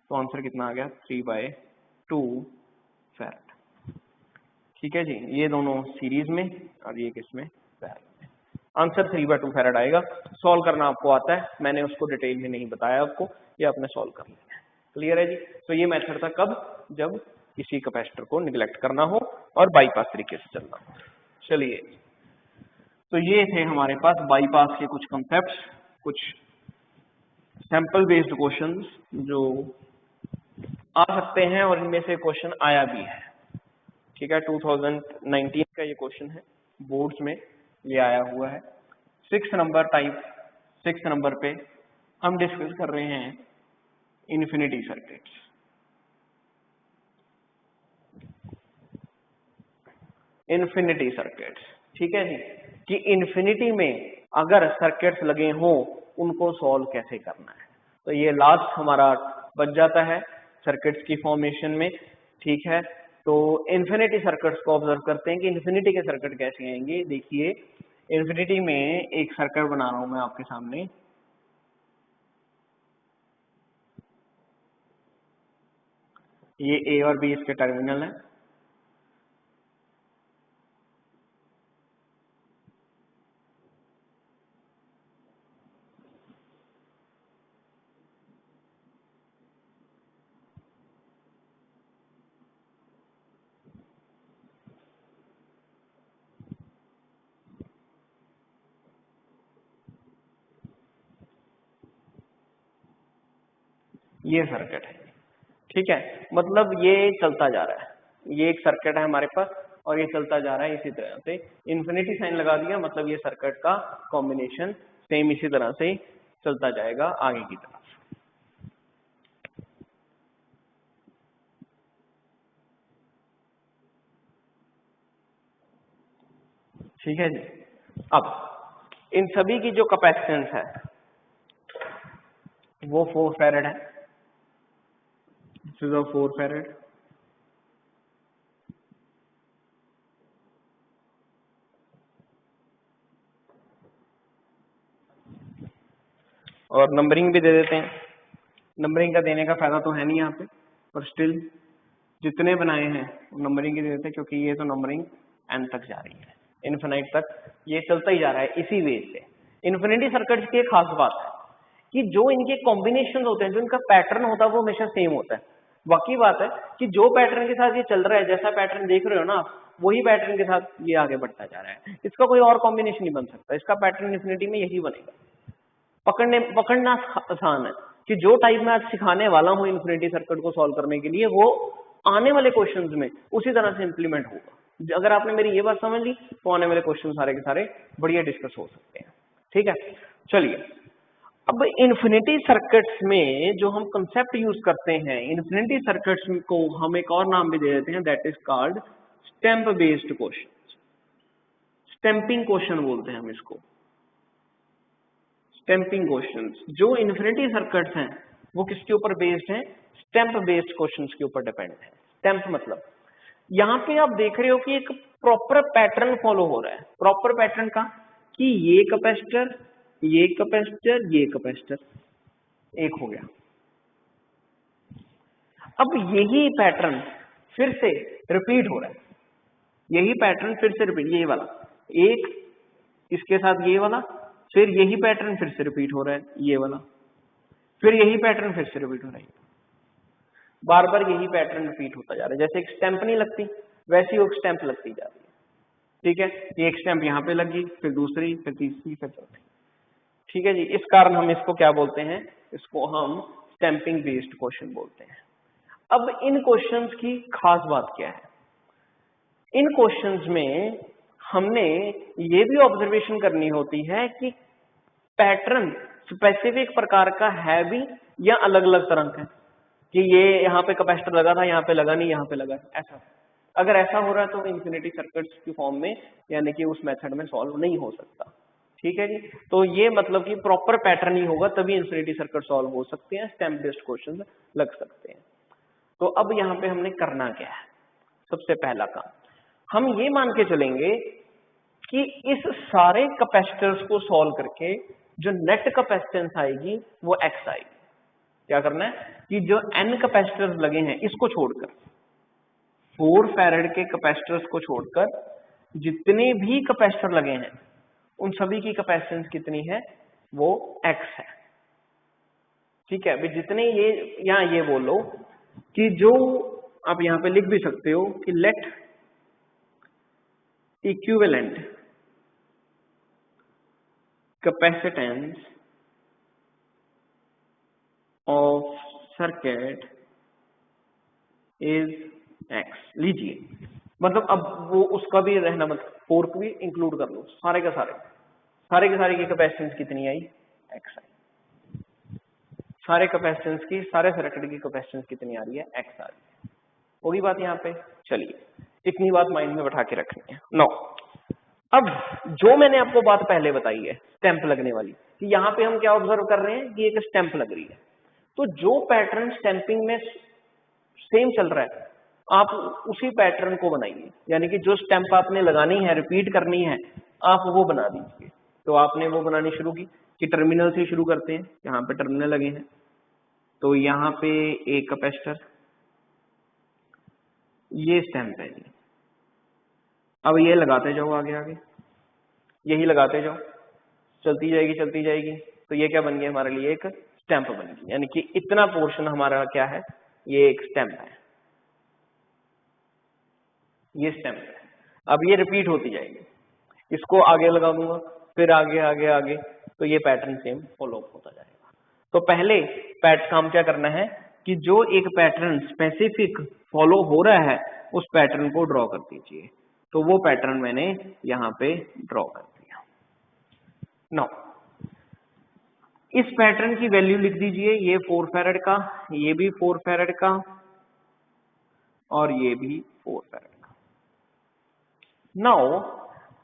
तो आंसर कितना आ गया 3/2 फैरड। ठीक है जी, ये दोनों सीरीज में और ये किसमें पैरेलल में। आंसर 3/2 फैरड आएगा। सॉल्व करना आपको आता है, मैंने उसको डिटेल में नहीं बताया आपको, ये आपने सॉल्व कर लिया है। क्लियर है जी। तो ये मेथड था कब, जब किसी कैपेसिटर को निगलेक्ट करना हो और बाईपास तरीके से चलना हो। चलिए, तो ये थे हमारे पास बाईपास के कुछ कंसेप्ट्स, कुछ सैंपल बेस्ड क्वेश्चंस जो आ सकते हैं और इनमें से क्वेश्चन आया भी है। ठीक है, 2019 का ये क्वेश्चन है, बोर्ड्स में ये आया हुआ है। 6 नंबर टाइप, 6 नंबर पे हम डिस्कस कर रहे हैं इन्फिनिटी सर्किट्स। इन्फिनिटी सर्किट्स, ठीक है जी, कि इन्फिनिटी में अगर सर्किट्स लगे हों उनको सॉल्व कैसे करना है। तो ये लास्ट हमारा बच जाता है सर्किट्स की फॉर्मेशन में। ठीक है, तो इन्फिनिटी सर्किट्स को ऑब्जर्व करते हैं कि इन्फिनिटी के सर्किट कैसे आएंगे। देखिए, इन्फिनिटी में एक सर्किट बना रहा हूं मैं आपके सामने। ये ए और बी इसके टर्मिनल है। ये सर्किट है, ठीक है, मतलब ये चलता जा रहा है, ये एक सर्किट है हमारे पास और ये चलता जा रहा है इसी तरह से। इन्फिनिटी साइन लगा दिया, मतलब ये सर्किट का कॉम्बिनेशन सेम इसी तरह से चलता जाएगा आगे की तरफ। ठीक है जी। अब इन सभी की जो कैपेसिटेंस है वो 4 फैरड है। This is 4 farad. और नंबरिंग भी दे देते हैं। नंबरिंग का देने का फायदा तो है नहीं यहाँ पे, पर स्टिल जितने बनाए हैं नंबरिंग की दे देते हैं, क्योंकि ये तो नंबरिंग एन तक जा रही है, इन्फिनाइट तक ये चलता ही जा रहा है इसी वे से। इन्फिनिटी सर्किट्स की एक खास बात है कि जो इनके कॉम्बिनेशन होते हैं, जो इनका पैटर्न होता है वो हमेशा सेम होता है। बाकी बात है कि जो पैटर्न के साथ ये चल रहा है, जैसा पैटर्न देख रहे हो ना, वही पैटर्न के साथ ये आगे बढ़ता जा रहा है। इसका कोई और कॉम्बिनेशन नहीं बन सकता, इसका पैटर्न इन्फिनिटी में यही बनेगा। पकड़ना आसान है कि जो टाइप में आज सिखाने वाला हूँ इन्फिनिटी सर्किट को सॉल्व करने के लिए, वो आने वाले क्वेश्चंस में उसी तरह से इंप्लीमेंट होगा। अगर आपने मेरी ये बात समझ ली तो आने वाले क्वेश्चन सारे के सारे बढ़िया डिस्कस हो सकते हैं। ठीक है, चलिए, अब इन्फिनिटी सर्किट्स में जो हम कंसेप्ट यूज करते हैं, इन्फिनिटी सर्किट्स को हम एक और नाम भी दे देते हैं, that is called stamp based question. Stamping question बोलते हैं हम इसको, स्टैंपिंग क्वेश्चंस। जो इन्फिनिटी सर्किट्स हैं वो किसके ऊपर बेस्ड हैं, स्टैंप बेस्ड क्वेश्चंस के ऊपर डिपेंड है। स्टैंप मतलब यहाँ पे आप देख रहे हो कि एक प्रॉपर पैटर्न फॉलो हो रहा है। प्रॉपर पैटर्न का कि ये कैपेसिटर, ये कैपेसिटर, ये कैपेसिटर एक हो गया। अब यही पैटर्न फिर से रिपीट हो रहा है, यही पैटर्न फिर से रिपीट, यही वाला एक, इसके साथ ये वाला, फिर यही पैटर्न फिर से रिपीट हो रहा है, ये वाला, फिर यही पैटर्न फिर से रिपीट हो रहा है। बार बार यही पैटर्न रिपीट होता जा रहा है। जैसे एक स्टैंप नहीं लगती, वैसी वो स्टैंप लगती जा रही है। ठीक है, ये एक स्टैंप यहाँ पे लगी, फिर दूसरी, फिर तीसरी, फिर चौथी। ठीक है जी, इस कारण हम इसको क्या बोलते हैं, इसको हम स्टैंपिंग बेस्ड क्वेश्चन बोलते हैं। अब इन क्वेश्चंस की खास बात क्या है, इन क्वेश्चंस में हमने ये भी ऑब्जर्वेशन करनी होती है कि पैटर्न स्पेसिफिक प्रकार का है भी या अलग अलग तरह का, कि ये यहाँ पे कैपेसिटर लगा था, यहाँ पे लगा नहीं, यहाँ पे लगा, ऐसा। अगर ऐसा हो रहा है तो इन्फिनिटी सर्किट्स की फॉर्म में, यानी कि उस मेथड में सॉल्व नहीं हो सकता। ठीक है जी। तो ये मतलब कि प्रॉपर पैटर्न ही होगा तभी इंफिनिटी सर्किट सॉल्व हो सकते हैं, स्टैम्प बेस्ड क्वेश्चन लग सकते हैं। तो अब यहाँ पे हमने करना क्या है, सबसे पहला काम हम ये मान के चलेंगे कि इस सारे कैपेसिटर्स को सॉल्व करके जो नेट कैपेसिटेंस आएगी वो एक्स आएगी। क्या करना है कि जो n कैपेसिटर्स लगे हैं इसको छोड़कर, 4 फैरेड के कैपेसिटर्स को छोड़कर जितने भी कैपेसिटर लगे हैं उन सभी की कैपेसिटेंस कितनी है, वो x है। ठीक है, अभी जितने ये यहाँ ये बोलो कि जो आप यहाँ पे लिख भी सकते हो कि let equivalent capacitance of circuit is x लीजिए। मतलब अब वो उसका भी रहना, मतलब 4 को भी इंक्लूड कर लो, सारे के सारे की कैपेसिटेंस कितनी आई, x आई। सारे कैपेसिटेंस की, सारे सर्किट की कैपेसिटेंस कितनी आ रही है, x आ रही है। होगी बात यहाँ पे। चलिए इतनी बात माइंड में बैठा के रखनी है। नो, अब जो मैंने आपको बात पहले बताई है स्टैंप लगने वाली, कि यहाँ पे हम क्या ऑब्जर्व कर रहे हैं कि एक स्टैंप लग रही है। तो जो पैटर्न स्टैंपिंग में सेम चल रहा है आप उसी पैटर्न को बनाइए, यानी कि जो स्टैंप आपने लगानी है, रिपीट करनी है, आप वो बना दीजिए। तो आपने वो बनानी शुरू की कि टर्मिनल से शुरू करते हैं, यहाँ पे टर्मिनल लगे हैं, तो यहाँ पे एक कैपेसिटर, ये स्टैंप है जी। अब ये लगाते जाओ आगे आगे, यही लगाते जाओ, चलती जाएगी। तो ये क्या बन गया हमारे लिए, एक स्टैंप बन गई, यानी कि इतना पोर्शन हमारा क्या है, ये एक स्टैंप है, ये स्टैंप है। अब ये रिपीट होती जाएगी, इसको आगे लगा दूंगा, फिर आगे आगे आगे, तो ये पैटर्न सेम फॉलो होता जाएगा। तो पहले काम क्या करना है कि जो एक पैटर्न स्पेसिफिक फॉलो हो रहा है उस पैटर्न को ड्रॉ कर दीजिए। तो वो पैटर्न मैंने यहाँ पे ड्रॉ कर दिया। नाउ इस पैटर्न की वैल्यू लिख दीजिए, ये 4 फैरेड का, ये भी 4 फैरेड का, और ये भी 4 फैरेड का। नाउ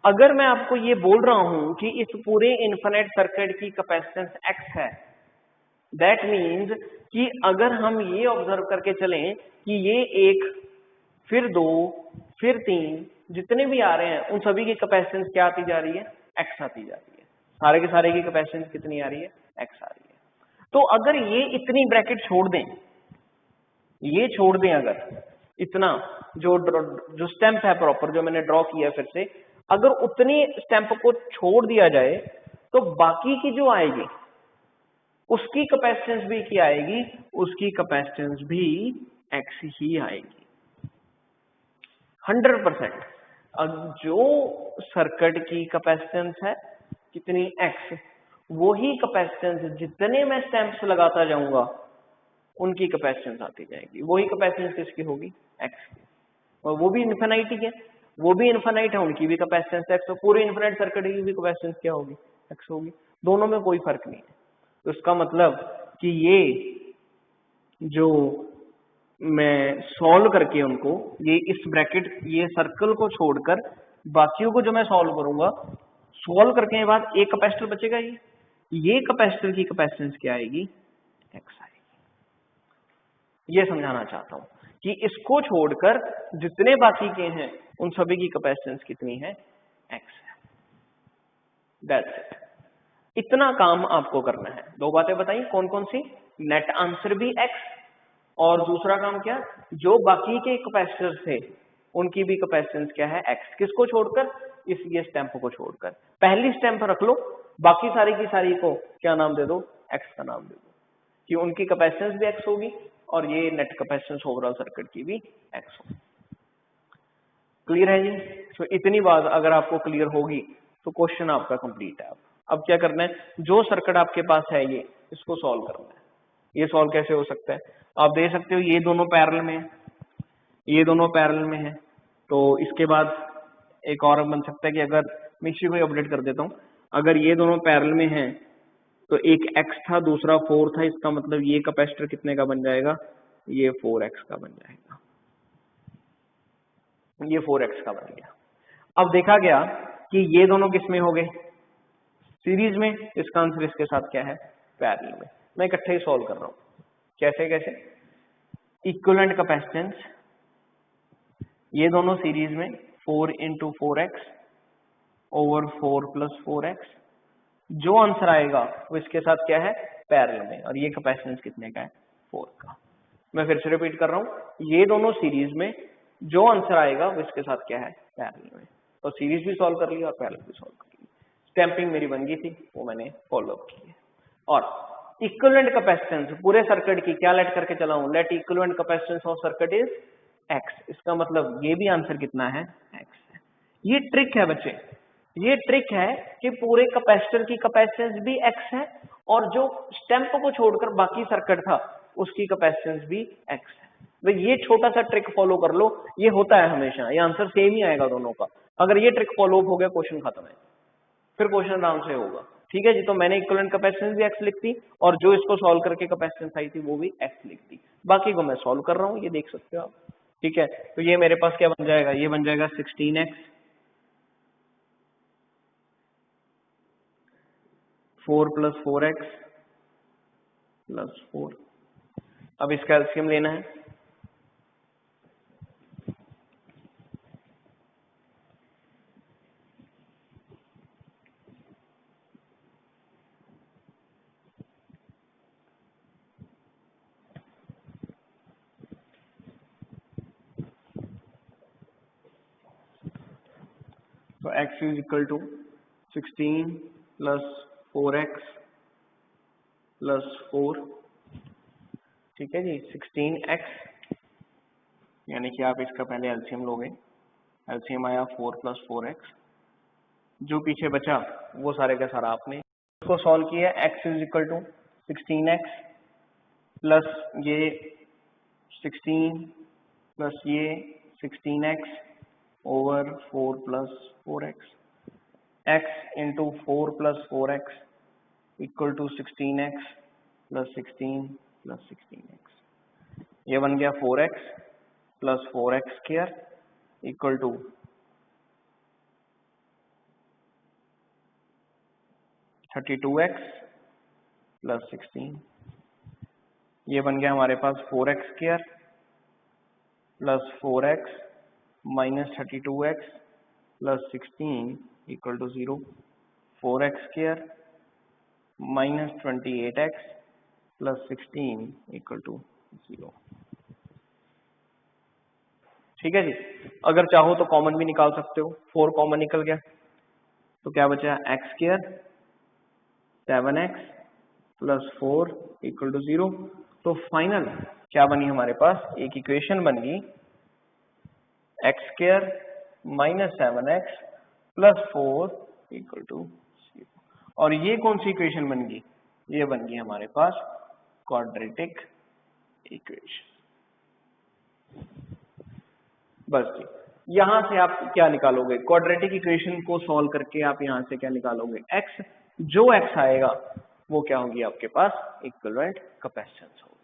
अगर मैं आपको ये बोल रहा हूं कि इस पूरे इन्फिनिट सर्किट की कैपेसिटेंस x है, दैट मीन्स कि अगर हम ये ऑब्जर्व करके चलें कि ये 1 फिर 2 फिर 3 जितने भी आ रहे हैं उन सभी की कैपेसिटेंस क्या आती जा रही है, x आती जा रही है। सारे के सारे की कैपेसिटेंस कितनी आ रही है, x आ रही है। तो अगर ये इतनी ब्रैकेट छोड़ दें, ये छोड़ दें, अगर इतना जो स्टैंप है प्रॉपर जो मैंने ड्रॉ किया फिर से, अगर उतनी स्टैंप को छोड़ दिया जाए तो बाकी की जो आएगी उसकी कैपेसिटेंस भी क्या आएगी, उसकी कैपेसिटेंस भी x ही आएगी 100%। अब जो सर्किट की कैपेसिटेंस है कितनी, x, वही कैपेसिटेंस जितने मैं स्टैंप्स लगाता जाऊंगा उनकी कैपेसिटेंस आती जाएगी। वही कैपेसिटेंस किसकी होगी, x की, और वो भी इन्फिनाइट ही है, वो भी इन्फिनाइट है, उनकी भी कैपेसिटेंस x। तो पूरे इन्फिनाइट सर्किट की भी कैपेसिटेंस क्या होगी, x होगी। दोनों में कोई फर्क नहीं है। तो इसका मतलब कि ये जो मैं सॉल्व करके उनको, ये इस ब्रैकेट, ये सर्कल को छोड़कर बाकियों को जो मैं सॉल्व करूंगा, सॉल्व करके बाद एक कैपेसिटर बचेगा, ये कैपेसिटर की कैपेसिटेंस क्या आएगी, x आएगी। ये समझाना चाहता हूं कि इसको छोड़कर जितने बाकी के हैं उन सभी की कैपेसिटेंस कितनी है, x है। That's it. इतना काम आपको करना है। 2 बातें बताई, कौन कौन सी, नेट आंसर भी x, और दूसरा काम क्या, जो बाकी के कैपेसिटर थे उनकी भी कैपेसिटेंस क्या है, x। किसको छोड़कर, इस ये स्टैंप को छोड़कर। पहली स्टैंप रख लो, बाकी सारी की सारी को क्या नाम दे दो, x का नाम दे दो, कि उनकी कैपेसिटेंस भी x होगी और ये नेट कैपेसिटेंस ओवरऑल सर्किट की भी x होगी। क्लियर है जी। तो इतनी बात अगर आपको क्लियर होगी तो क्वेश्चन आपका कंप्लीट है। अब क्या करना है, जो सर्किट आपके पास है ये, इसको सॉल्व करना है। ये सॉल्व कैसे हो सकता है, आप देख सकते हो ये दोनों पैरेलल में है, ये दोनों पैरेलल में है। तो इसके बाद एक और बन सकता है कि अगर मैं इसी को अपडेट कर देता हूँ, अगर ये दोनों पैरेलल में हैं तो एक x था दूसरा 4 था, इसका मतलब ये कैपेसिटर कितने का बन जाएगा, ये 4x का बन जाएगा, ये 4x का बन गया। अब देखा गया कि ये दोनों किस में हो गए, सीरीज में, इसका आंसर इसके साथ क्या है, पैरेलल में। मैं इकट्ठे ही सॉल्व कर रहा हूँ। कैसे कैसे, इक्विवेलेंट कैपेसिटेंस, ये दोनों सीरीज में 4 × 4x ओवर 4 + 4x, जो आंसर आएगा वो इसके साथ क्या है, पैरेलल में, और ये कैपेसिटेंस कितने का है, 4 का। मैं फिर से रिपीट कर रहा हूँ, ये दोनों सीरीज में जो आंसर आएगा वो इसके साथ क्या है, पैरेलल में। तो सीरीज भी सॉल्व कर लिया और पैरेलल भी सॉल्व कर लिया। स्टैंपिंग मेरी बन गई थी, वो मैंने फॉलो अप की है। और इक्विवेलेंट कैपेसिटेंस पूरे सर्किट की क्या लेट करके चला हूं, let equivalent capacitance of circuit is x। इसका मतलब ये भी आंसर कितना है, x है। ये ट्रिक है बच्चे, ये ट्रिक है कि पूरे कैपेसिटर की कैपेसिटेंस भी x है और जो स्टैंप को छोड़कर बाकी सर्किट था उसकी कैपेसिटेंस भी x है। तो ये छोटा सा ट्रिक फॉलो कर लो, ये होता है हमेशा, ये आंसर सेम ही आएगा दोनों का। अगर ये ट्रिक फॉलो हो गया, क्वेश्चन खत्म है, फिर क्वेश्चन आराम से होगा। ठीक है जी, तो मैंने इक्विवेलेंट कैपेसिटेंस भी x लिख दी और जो इसको सॉल्व करके कैपेसिटेंस आई थी वो भी x लिख दी। बाकी को मैं सॉल्व कर रहा हूँ, ये देख सकते हो आप। ठीक है, तो ये मेरे पास क्या बन जाएगा, ये बन जाएगा 16x 4 + 4x + 4। अब इसका एलसीएम लेना है। तो x is equal to 16 + 4x + 4। ठीक है जी, 16x, यानी कि आप इसका पहले एलसीएम लोगे, एलसीएम आया 4 + 4x, जो पीछे बचा वो सारे का सारा आपने इसको सॉल्व किया। x is equal to 16x plus ये 16 प्लस ये 16x over 4 + 4x, x × 4 + 4x equal to 16x + 16 + 16x। ये बन गया 4x + 4x² equal to 32x + 16। ये बन गया हमारे पास 4x² + 4x - 32x + 16 equal to 0। 4x² - 28x + 16 equal to 0। ठीक है जी, अगर चाहो तो कॉमन भी निकाल सकते हो। 4 कॉमन निकल गया तो क्या बचा, x² 7x + 4 इक्वल टू 0। तो फाइनल क्या बनी हमारे पास, एक इक्वेशन बन गई x² - 7x + 4 इक्वल टू 0। और ये कौन सी इक्वेशन बन गई, ये बन गई हमारे पास क्वाड्रेटिक इक्वेशन। बस जी, यहां से आप क्या निकालोगे, क्वाड्रेटिक इक्वेशन को सॉल्व करके आप यहां से क्या निकालोगे, x, जो x आएगा वो क्या होगी आपके पास, इक्विवेलेंट कैपेसिटेंस होगी।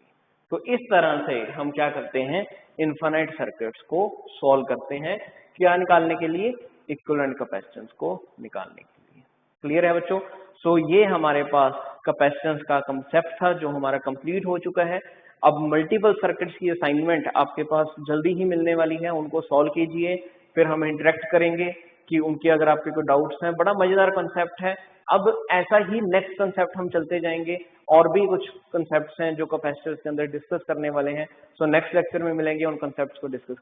तो इस तरह से हम क्या करते हैं, इनफाइनाइट सर्किट्स को सॉल्व करते हैं, क्या निकालने के लिए, इक्विवेलेंट कैपेसिटेंस को निकालने के लिए। क्लियर है बच्चों। सो ये हमारे पास कैपेसिटेंस का कंसेप्ट था जो हमारा कंप्लीट हो चुका है। अब मल्टीपल सर्किट्स की असाइनमेंट आपके पास जल्दी ही मिलने वाली है, उनको सॉल्व कीजिए, फिर हम इंटरेक्ट करेंगे कि उनके अगर आपके कोई डाउट्स हैं। बड़ा मजेदार कंसेप्ट है। अब ऐसा ही नेक्स्ट कंसेप्ट हम चलते जाएंगे, और भी कुछ कंसेप्ट्स हैं जो कैपेसिटर्स के अंदर डिस्कस करने वाले हैं। सो नेक्स्ट लेक्चर में मिलेंगे, उन कंसेप्ट्स को डिस्कस